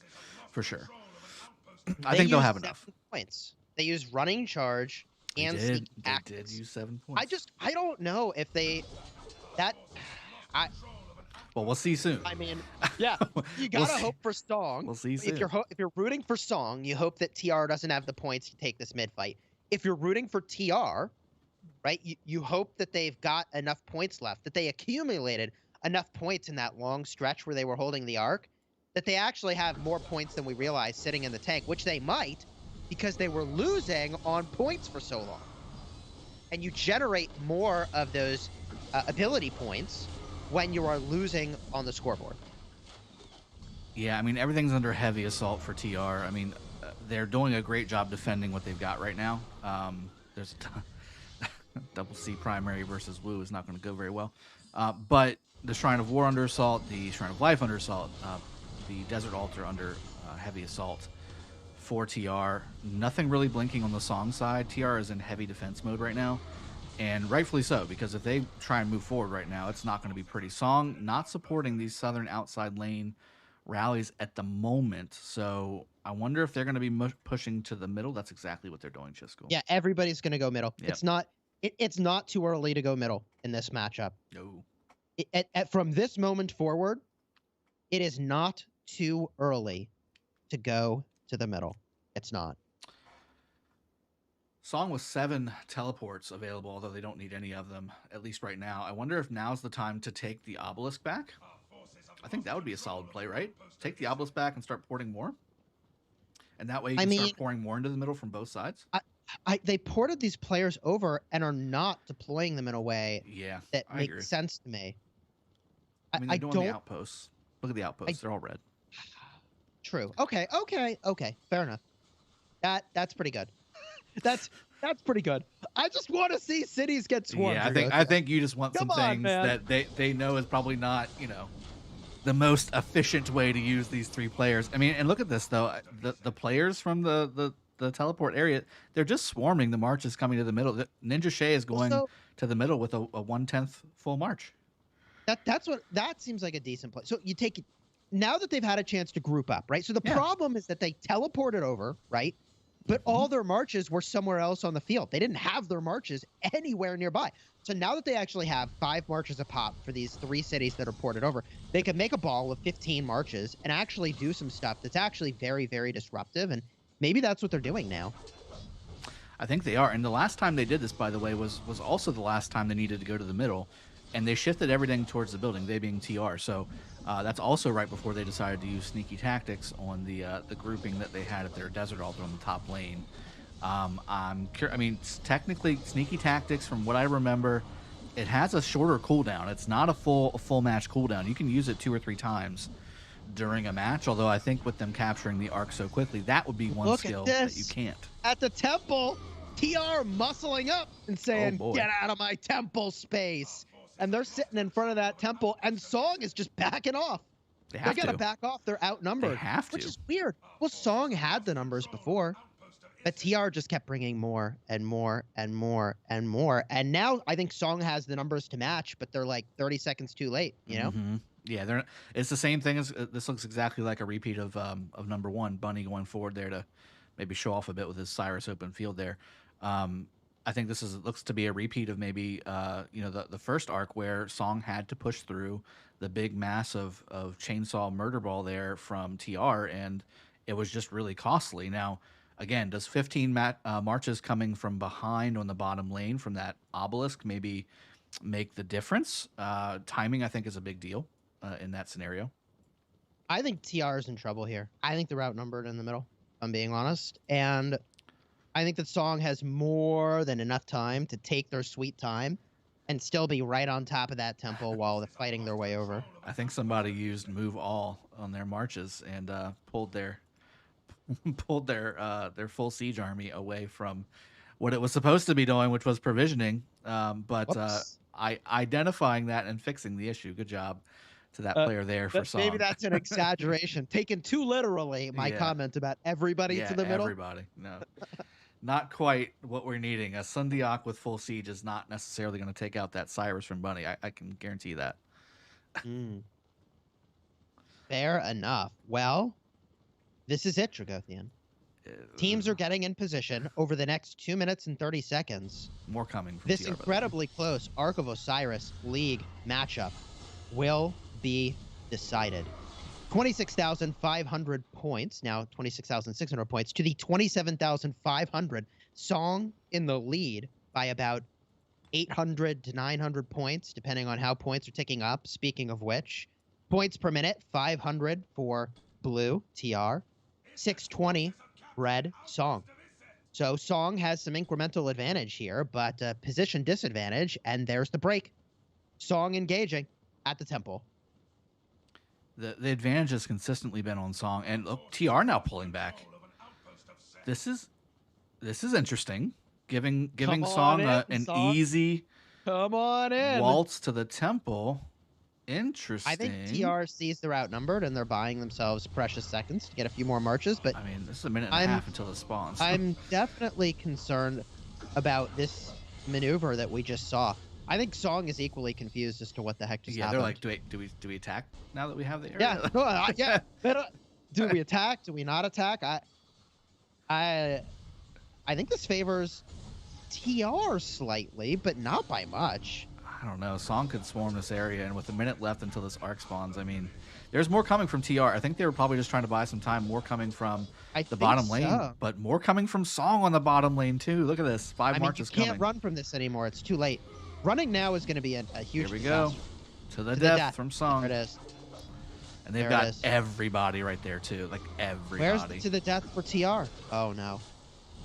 for sure. I think they'll have enough points. They use running charge and They sneak did tactics. use 7 points. I don't know if they Well, we'll see soon. I mean, yeah, you gotta see. hope for Song. We'll see If soon. you're rooting for Song, you hope that TR doesn't have the points to take this mid fight. If you're rooting for TR, right, you hope that they've got enough points left, that they accumulated enough points in that long stretch where they were holding the arc, that they actually have more points than we realize sitting in the tank, which they might, because they were losing on points for so long. And you generate more of those ability points when you are losing on the scoreboard. Yeah, I mean, everything's under heavy assault for TR. I mean, they're doing a great job defending what they've got right now. There's double C primary versus Wu is not going to go very well. But the Shrine of War under assault, the Shrine of Life under assault, the Desert Altar under heavy assault for TR. Nothing really blinking on the Song side. TR is in heavy defense mode right now. And rightfully so, because if they try and move forward right now, it's not going to be pretty. Song not supporting these southern outside lane rallies at the moment. So I wonder if they're going to be pushing to the middle. That's exactly what they're doing, Chisco. Yeah, everybody's going to go middle. Yep. It's not too early to go middle in this matchup. No. From this moment forward, it is not too early to go to the middle. It's not. Song with 7 teleports available, although they don't need any of them, at least right now. I wonder if now's the time to take the obelisk back. I think that would be a solid play, right? Take the obelisk back and start porting more. And that way you can start pouring more into the middle from both sides. They ported these players over and are not deploying them in a way that I makes agree. sense to me. I mean, they're doing the outposts. Look at the outposts. They're all red. True. Okay. Fair enough. That's pretty good. That's pretty good. I just want to see cities get swarmed. Yeah, I think you just want some things man. that they know is probably not, the most efficient way to use these 3 players. I mean, and look at this though. The players from the teleport area, they're just swarming the marches coming to the middle. Ninja Shay is going to the middle with a 1/10 full march. That seems like a decent play. So you take it now that they've had a chance to group up, right? So the problem is that they teleported over, right? But all their marches were somewhere else on the field. They didn't have their marches anywhere nearby. So now that they actually have 5 marches a pop for these 3 cities that are ported over, they could make a ball of 15 marches and actually do some stuff that's actually very, very disruptive. And maybe that's what they're doing now. I think they are. And the last time they did this, by the way, was also the last time they needed to go to the middle. And they shifted everything towards the building, they being TR. So that's also right before they decided to use sneaky tactics on the grouping that they had at their Desert Altar on the top lane. Technically, sneaky tactics, from what I remember, it has a shorter cooldown. It's not a full match cooldown. You can use it 2 or 3 times during a match. Although I think with them capturing the arc so quickly, that would be one skill that you can't. At the temple, TR muscling up and saying, "Get out of my temple space." And they're sitting in front of that temple, and Song is just backing off. They're going to back off. They're outnumbered. They have to. Which is weird. Well, Song had the numbers before, but TR just kept bringing more and more and more and more. And now I think Song has the numbers to match, but they're like 30 seconds too late, you know? Mm-hmm. Yeah, it's the same thing as this. Looks exactly like a repeat of number 1, Bunny going forward there to maybe show off a bit with his Cyrus open field there. I think this looks to be a repeat of maybe the first arc where Song had to push through the big mass of chainsaw murder ball there from TR, and it was just really costly. Now, again, does 15 marches coming from behind on the bottom lane from that obelisk maybe make the difference? Timing, I think, is a big deal in that scenario. I think TR is in trouble here. I think they're outnumbered in the middle, if I'm being honest. And I think that Song has more than enough time to take their sweet time and still be right on top of that temple while they're fighting their way over. I think somebody used move all on their marches and pulled their their full siege army away from what it was supposed to be doing, which was provisioning. But Whoops. identifying that and fixing the issue. Good job to that player there for Song. Maybe that's an exaggeration, taken too literally. My comment about everybody yeah, to the middle. Everybody, no, not quite what we're needing. A Sundiak with full siege is not necessarily going to take out that Cyrus from Bunny. I can guarantee that. Fair enough. Well, this is it, Dragothian. Teams are getting in position over the next 2 minutes and 30 seconds. More coming from This TR, incredibly close Ark of Osiris League matchup will be decided. 26,500 points, now 26,600 points, to the 27,500. Song in the lead by about 800 to 900 points, depending on how points are ticking up. Speaking of which, points per minute, 500 for blue, TR, 620 red, Song. So Song has some incremental advantage here, but position disadvantage, and there's the break. Song engaging at the temple. The advantage has consistently been on Song, and look, TR now pulling back. This is interesting. Giving Song an Song. easy Come on in. waltz to the temple. Interesting. I think TR sees they're outnumbered and they're buying themselves precious seconds to get a few more marches. But I mean, this is a minute and a half until it spawns. I'm definitely concerned about this maneuver that we just saw. I think Song is equally confused as to what the heck just happened. They're like, do we attack now that we have the area? Yeah, yeah. Do we attack? Do we not attack? I think this favors TR slightly, but not by much. I don't know. Song could swarm this area, and with a minute left until this arc spawns, I mean, there's more coming from TR. I think they were probably just trying to buy some time. More coming from the bottom lane, but more coming from Song on the bottom lane too. Look at this. Five marches coming. You can't run from this anymore. It's too late. Running now is going to be a huge Here we go. To the death from Song. There it is. And they've got everybody right there too. Like everybody. Where's the to the death for TR? Oh no.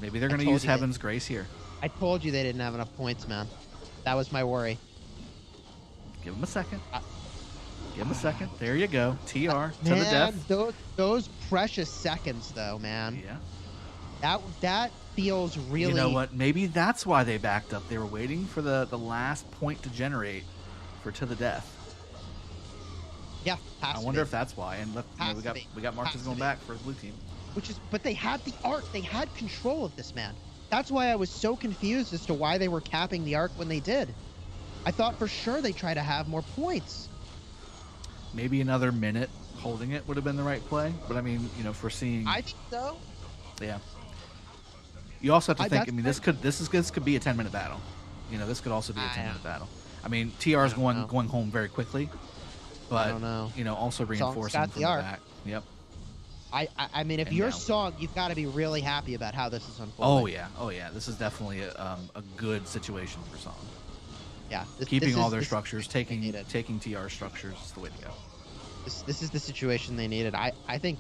Maybe they're going to use Heaven's Grace here. I told you they didn't have enough points, man. That was my worry. Give him a second. Give him a second. There you go. TR to man, the death. Those precious seconds, though, man. Yeah. That feels really. You know what? Maybe that's why they backed up. They were waiting for the last point to generate for to the death. Yeah. I wonder if that's why. And look, we got marches going back for the blue team. But they had the arc. They had control of this, man. That's why I was so confused as to why they were capping the arc when they did. I thought for sure they try to have more points. Maybe another minute holding it would have been the right play. But I mean, foreseeing. I think so. Yeah. You also have to think. I mean, this could be a 10-minute battle. This could also be a 10-minute battle. I mean, TR is going home very quickly, but also reinforcing from the back. Yep. I mean, if you're Song, you've got to be really happy about how this is unfolding. Oh yeah. This is definitely a good situation for Song. Yeah. Keeping all their structures, taking TR structures is the way to go. This is the situation they needed. I think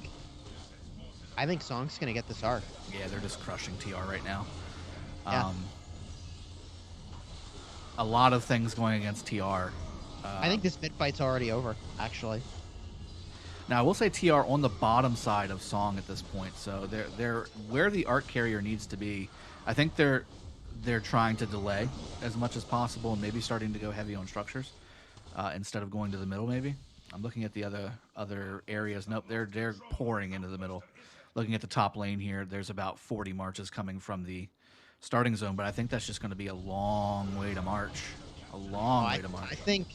Song's gonna get this arc. Yeah, they're just crushing TR right now. Yeah. A lot of things going against TR. I think this mid fight's already over, actually. Now I will say TR on the bottom side of Song at this point, so they're where the arc carrier needs to be. I think they're trying to delay as much as possible and maybe starting to go heavy on structures instead of going to the middle. Maybe I'm looking at the other areas. Nope, they're pouring into the middle. Looking at the top lane here, there's about 40 marches coming from the starting zone, but I think that's just going to be a long way to march. A long way to march. I think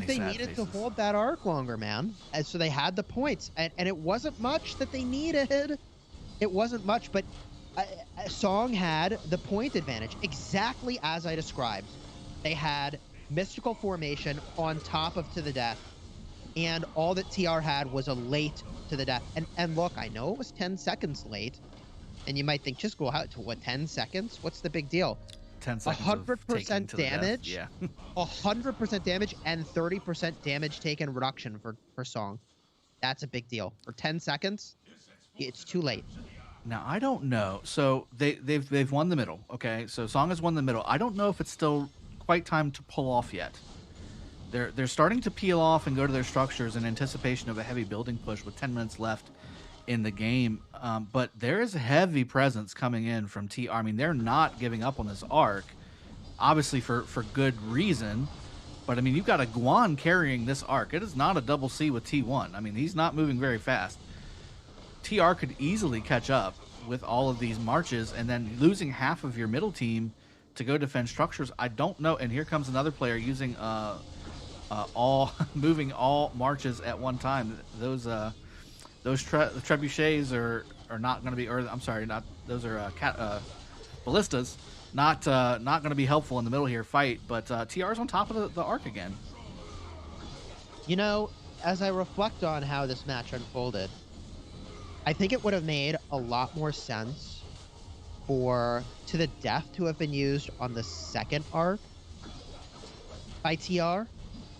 they needed to hold that arc longer, man. And so they had the points, and it wasn't much that they needed. It wasn't much, but Song had the point advantage exactly as I described. They had mystical formation on top of to the death, and all that TR had was a late to the death. And look, I know it was 10 seconds late, and you might think, just go out to what, 10 seconds? What's the big deal? 10 seconds 100% damage. Yeah. 100% damage and 30% damage taken reduction for Song. That's a big deal. For 10 seconds, it's too late. Now I don't know. So they've won the middle. Okay, so Song has won the middle. I don't know if it's still quite time to pull off yet. They're starting to peel off and go to their structures in anticipation of a heavy building push with 10 minutes left in the game. But there is a heavy presence coming in from TR. I mean, they're not giving up on this arc, obviously for good reason. But I mean, you've got a Guan carrying this arc. It is not a double C with T1. I mean, he's not moving very fast. TR could easily catch up with all of these marches, and then losing half of your middle team to go defend structures. I don't know. And here comes another player using all moving all marches at one time. Those trebuchets are not going to be, or I'm sorry, not those are ballistas. Not going to be helpful in the middle here fight. But TR's on top of the arc again. You know, as I reflect on how this match unfolded, I think it would have made a lot more sense for To the Death to have been used on the second arc by TR,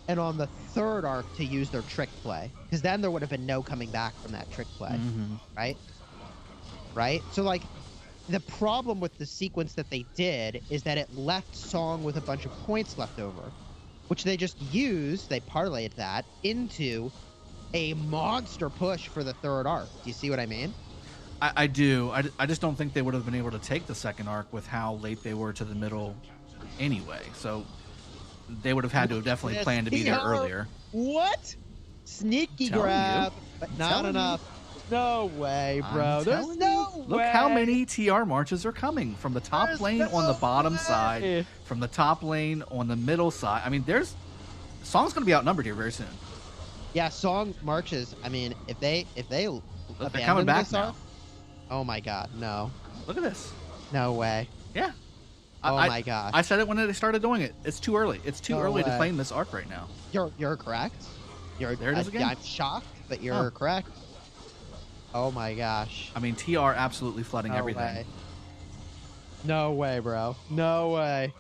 and on the third arc to use their trick play, because then there would have been no coming back from that trick play, right? So like, the problem with the sequence that they did is that it left Song with a bunch of points left over, which they just used. They parlayed that into a monster push for the third arc. Do you see what I mean? I do. I just don't think they would have been able to take the second arc with how late they were to the middle anyway. So they would have had to have definitely planned to be there earlier. What? Sneaky grab, but not enough. No way, bro. There's no way. Look how many TR marches are coming from the top lane on the bottom side, from the top lane on the middle side. I mean, Song's going to be outnumbered here very soon. Yeah, Song marches. I mean, if they They're coming back now. Arc, oh my God, no. Look at this. No way. Yeah. Oh my gosh. I said it when they started doing it. It's too early. It's too early to claim this arc right now. You're correct. There it is again. I'm shocked, but you're correct. Oh my gosh. I mean, TR absolutely flooding everything. Way. No way, bro. No way.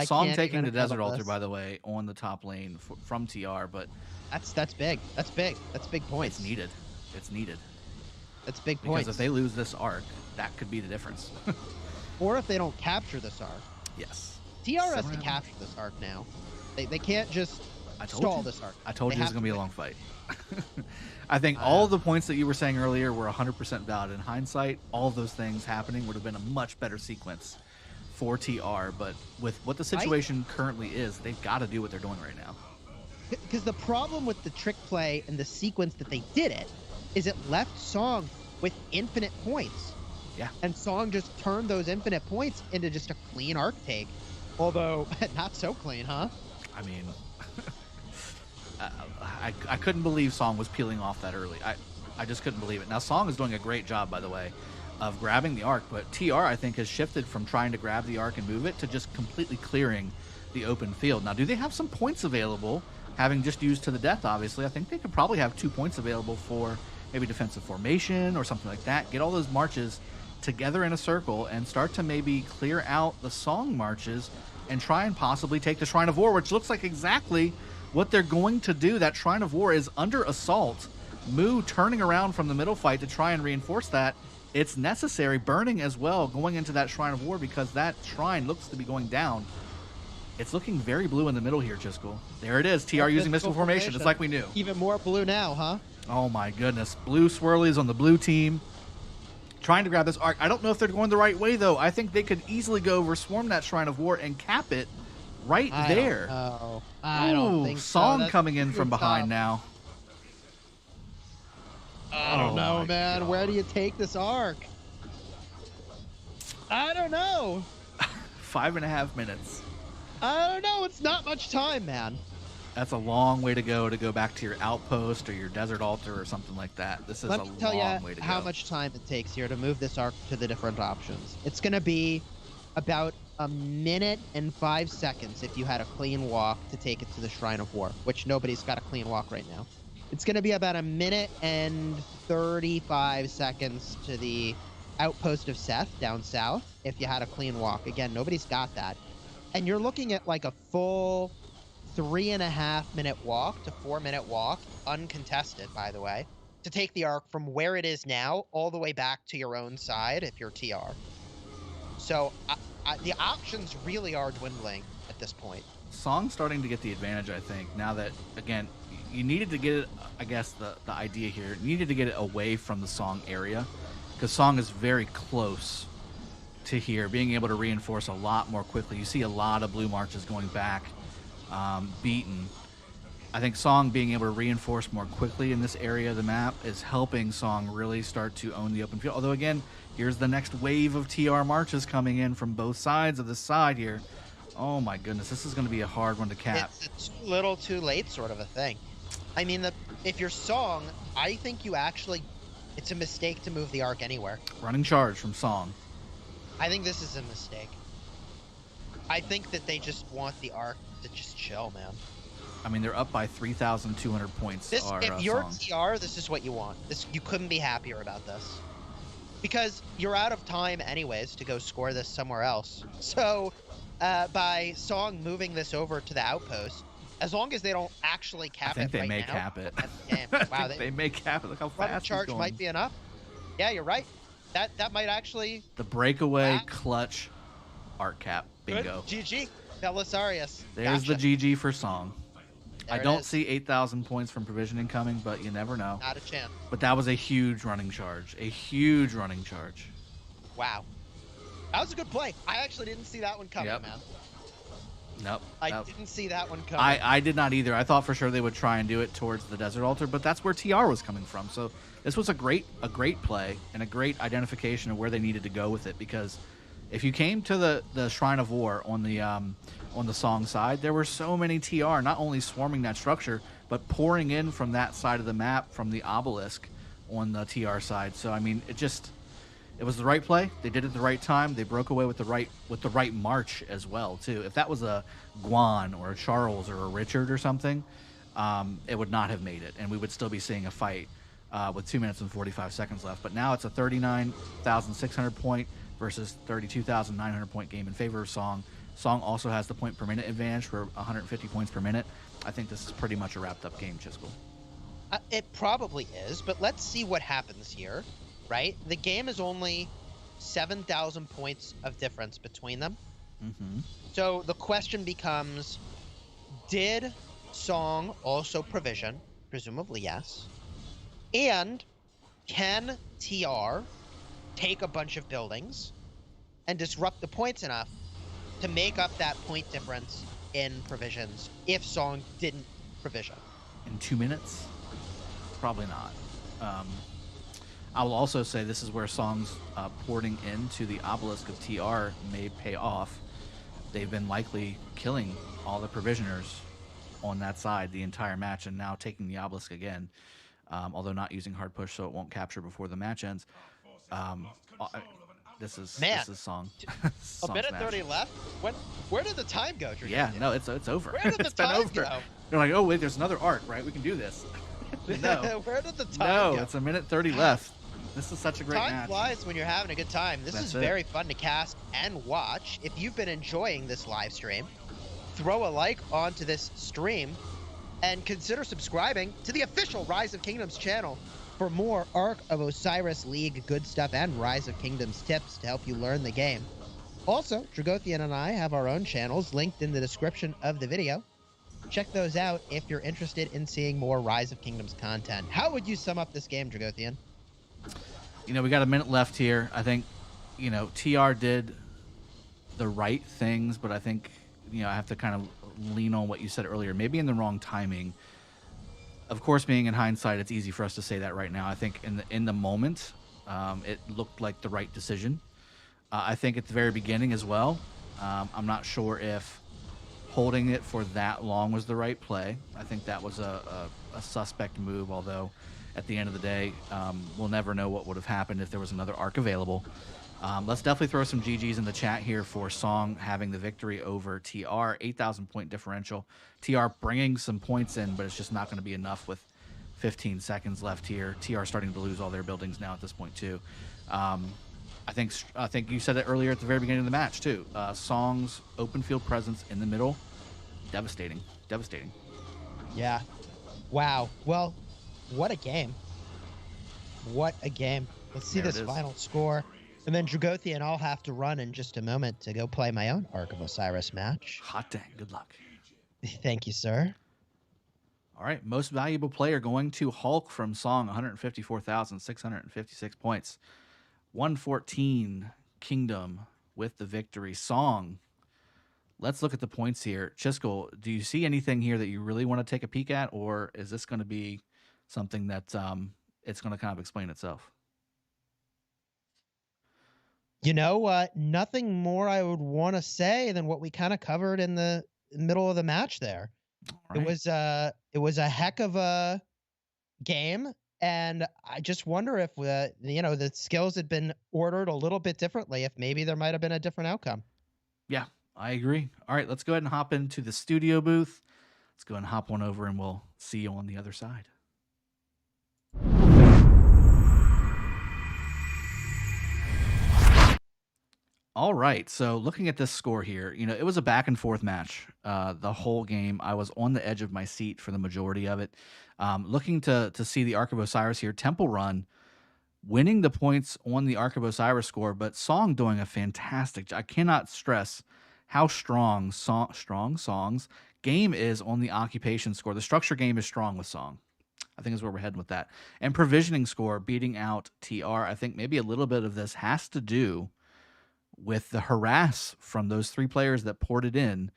Song taking the Desert Altar, by the way, on the top lane from TR, but that's big. That's big. That's big points. It's needed. It's needed. That's big points. Because if they lose this arc, that could be the difference. Or if they don't capture this arc. Yes. TR has to capture this arc now. They can't just stall this arc. I told you it was going to be a long fight. I think all the points that you were saying earlier were 100% valid. In hindsight, all of those things happening would have been a much better sequence for TR. But with what the situation currently is, they've got to do what they're doing right now. Because the problem with the trick play and the sequence that they did it is it left Song with infinite points. Yeah. And Song just turned those infinite points into just a clean arc take. Although, not so clean, huh? I mean, I couldn't believe Song was peeling off that early. I just couldn't believe it. Now, Song is doing a great job, by the way, of grabbing the arc, but TR, I think, has shifted from trying to grab the arc and move it to just completely clearing the open field. Now, do they have some points available, having just used To the Death, obviously? I think they could probably have 2 points available for maybe defensive formation or something like that. Get all those marches together in a circle and start to maybe clear out the Song marches and try and possibly take the Shrine of War, which looks like exactly what they're going to do. That Shrine of War is under assault. Mu turning around from the middle fight to try and reinforce that. It's necessary. Burning as well going into that Shrine of War because that shrine looks to be going down. It's looking very blue in the middle here, Chiskel. There it is. TR using Mystical Formation. It's like we knew. Even more blue now, huh? Oh my goodness. Blue swirlies on the blue team. Trying to grab this arc. I don't know if they're going the right way, though. I think they could easily go over swarm that Shrine of War and cap it right there. I don't think so. Song coming in from behind now. I don't know, man. God. Where do you take this arc? I don't know. 5.5 minutes. I don't know. It's not much time, man. That's a long way to go back to your outpost or your desert altar or something like that. This is a long way to go. Let me tell you how much time it takes here to move this arc to the different options. It's going to be about 1 minute and 5 seconds if you had a clean walk to take it to the Shrine of War, which nobody's got a clean walk right now. It's going to be about 1 minute and 35 seconds to the outpost of Seth down south if you had a clean walk. Again, nobody's got that. And you're looking at like a full 3.5 minute walk to 4 minute walk, uncontested, by the way, to take the arc from where it is now all the way back to your own side if you're TR. So the options really are dwindling at this point. Song's starting to get the advantage, I think, now that, again, you needed to get it, I guess the idea here, you needed to get it away from the Song area, because Song is very close to here, being able to reinforce a lot more quickly. You see a lot of blue marches going back, beaten. I think Song being able to reinforce more quickly in this area of the map is helping Song really start to own the open field. Although, again, here's the next wave of TR marches coming in from both sides of the side here. Oh my goodness, this is going to be a hard one to cap. It's a too little, too late sort of a thing. I mean, if you're Song, I think it's a mistake to move the arc anywhere. Running charge from Song. I think this is a mistake. I think that they just want the arc to just chill, man. I mean, they're up by 3,200 points. If you're TR, this is what you want. You couldn't be happier about this. Because you're out of time anyways to go score this somewhere else. So, by Song moving this over to the outpost, as long as they don't actually cap it they may cap it. Wow, they may cap it. Look how fast charge might be enough. Yeah, you're right. That might actually... The breakaway clutch arc cap. Bingo. Good. GG. Belisarius. There's the GG for Song. There I don't see 8,000 points from provisioning coming, but you never know. Not a chance. But that was a huge running charge. A huge running charge. Wow. That was a good play. I actually didn't see that one coming, man. Nope. I didn't see that one coming. I did not either. I thought for sure they would try and do it towards the Desert Altar, but that's where TR was coming from. So this was a great play and a great identification of where they needed to go with it, because if you came to the Shrine of War on the Song side, there were so many TR not only swarming that structure, but pouring in from that side of the map from the obelisk on the TR side. So I mean, it was the right play. They did it at the right time. They broke away with the right march as well too. If that was a Guan or a Charles or a Richard or something, it would not have made it, and we would still be seeing a fight with 2 minutes and 45 seconds left. But now it's a 39,600 point versus 32,900 point game in favor of Song. Song also has the point per minute advantage for 150 points per minute. I think this is pretty much a wrapped up game, Chisel. It probably is, but let's see what happens here, right? The game is only 7,000 points of difference between them. Mm-hmm. So the question becomes, did Song also provision? Presumably yes. And can TR take a bunch of buildings and disrupt the points enough to make up that point difference in provisions if Song didn't provision? In 2 minutes? Probably not. I will also say this is where Song's porting into the obelisk of TR may pay off. They've been likely killing all the provisioners on that side the entire match, and now taking the obelisk again, although not using hard push, so it won't capture before the match ends. This is Song. A minute 30 left. Where did the time go? Yeah, no, it's over. Where did the time go? They're like, oh wait, there's another arc, right? We can do this. No. Where did the time go? No, it's a minute 30 left. This is such a great match. Time flies when you're having a good time. This is very fun to cast and watch. If you've been enjoying this live stream, throw a like onto this stream and consider subscribing to the official Rise of Kingdoms channel for more Ark of Osiris League good stuff and Rise of Kingdoms tips to help you learn the game. Also, Dragothian and I have our own channels linked in the description of the video. Check those out if you're interested in seeing more Rise of Kingdoms content. How would you sum up this game, Dragothian? You know, we got a minute left here. I think, you know, TR did the right things, but I think, you know, I have to kind of lean on what you said earlier, maybe in the wrong timing. Of course, being in hindsight, it's easy for us to say that right now. I think in the moment, it looked like the right decision. I think at the very beginning as well, I'm not sure if holding it for that long was the right play. I think that was a suspect move, although at the end of the day, we'll never know what would have happened if there was another arc available. Let's definitely throw some GGs in the chat here for Song having the victory over TR. 8,000 point differential. TR bringing some points in, but it's just not going to be enough with 15 seconds left here. TR starting to lose all their buildings now at this point too. I think you said it earlier at the very beginning of the match too. Song's open field presence in the middle, devastating. Yeah. Wow. Well, what a game. What a game. Let's see There it this is. final score. And then Dragothian, I'll have to run in just a moment to go play my own Ark of Osiris match. Hot dang. Good luck. Thank you, sir. All right. Most valuable player going to Hulk from Song, 154,656 points. 114 Kingdom with the victory. Song. Let's look at the points here. Chiskel, do you see anything here that you really want to take a peek at, or is this going to be something that it's going to kind of explain itself? You know what? Nothing more I would want to say than what we kind of covered in the middle of the match there. All right. It was a heck of a game, and I just wonder if the skills had been ordered a little bit differently, if maybe there might have been a different outcome. Yeah, I agree. All right, let's go ahead and hop into the studio booth. Let's go ahead and hop on over, and we'll see you on the other side. All right, so looking at this score here, it was a back and forth match the whole game. I was on the edge of my seat for the majority of it. Looking to see the Ark of Osiris here, Temple Run winning the points on the Ark of Osiris score, but Song doing a fantastic job. I cannot stress how strong Song's game is on the occupation score. The structure game is strong with Song. I think is where we're heading with that. And provisioning score beating out TR. I think maybe a little bit of this has to do with the harass from those three players that ported in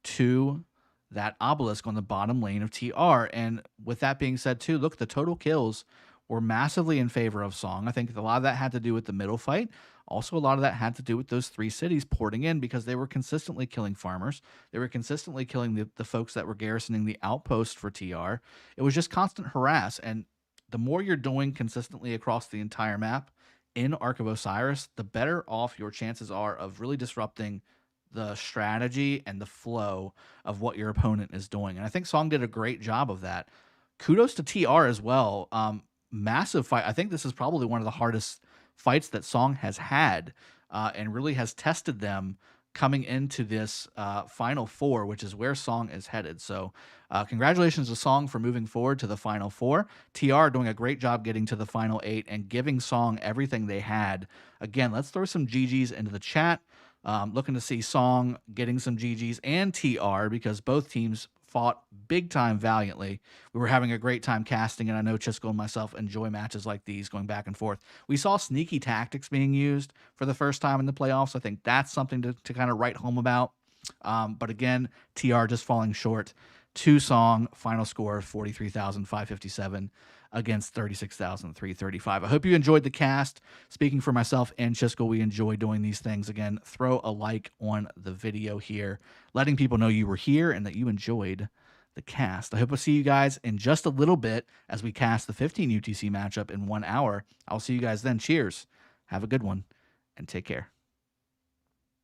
to that obelisk on the bottom lane of TR. And with that being said, too, look, the total kills were massively in favor of Song. I think a lot of that had to do with the middle fight. Also, a lot of that had to do with those three cities porting in because they were consistently killing farmers. They were consistently killing the folks that were garrisoning the outpost for TR. It was just constant harass. And the more you're doing consistently across the entire map in Ark of Osiris, the better off your chances are of really disrupting the strategy and the flow of what your opponent is doing. And I think Song did a great job of that. Kudos to TR as well. Massive fight. I think this is probably one of the hardest fights that Song has had and really has tested them coming into this Final Four, which is where Song is headed. So congratulations to Song for moving forward to the Final Four. TR doing a great job getting to the Final 8 and giving Song everything they had. Again, let's throw some GGs into the chat. Looking to see Song getting some GGs and TR because both teams fought big time valiantly. We were having a great time casting, and I know Chisco and myself enjoy matches like these going back and forth. We saw sneaky tactics being used for the first time in the playoffs. I think that's something to kind of write home about. But again, TR just falling short. 2 Song, final score 43,557 against 36,335. I hope you enjoyed the cast. Speaking for myself and Chisco, we enjoy doing these things. Again, throw a like on the video here, letting people know you were here and that you enjoyed the cast. I hope I'll see you guys in just a little bit as we cast the 15 UTC matchup in 1 hour. I'll see you guys then. Cheers. Have a good one and take care.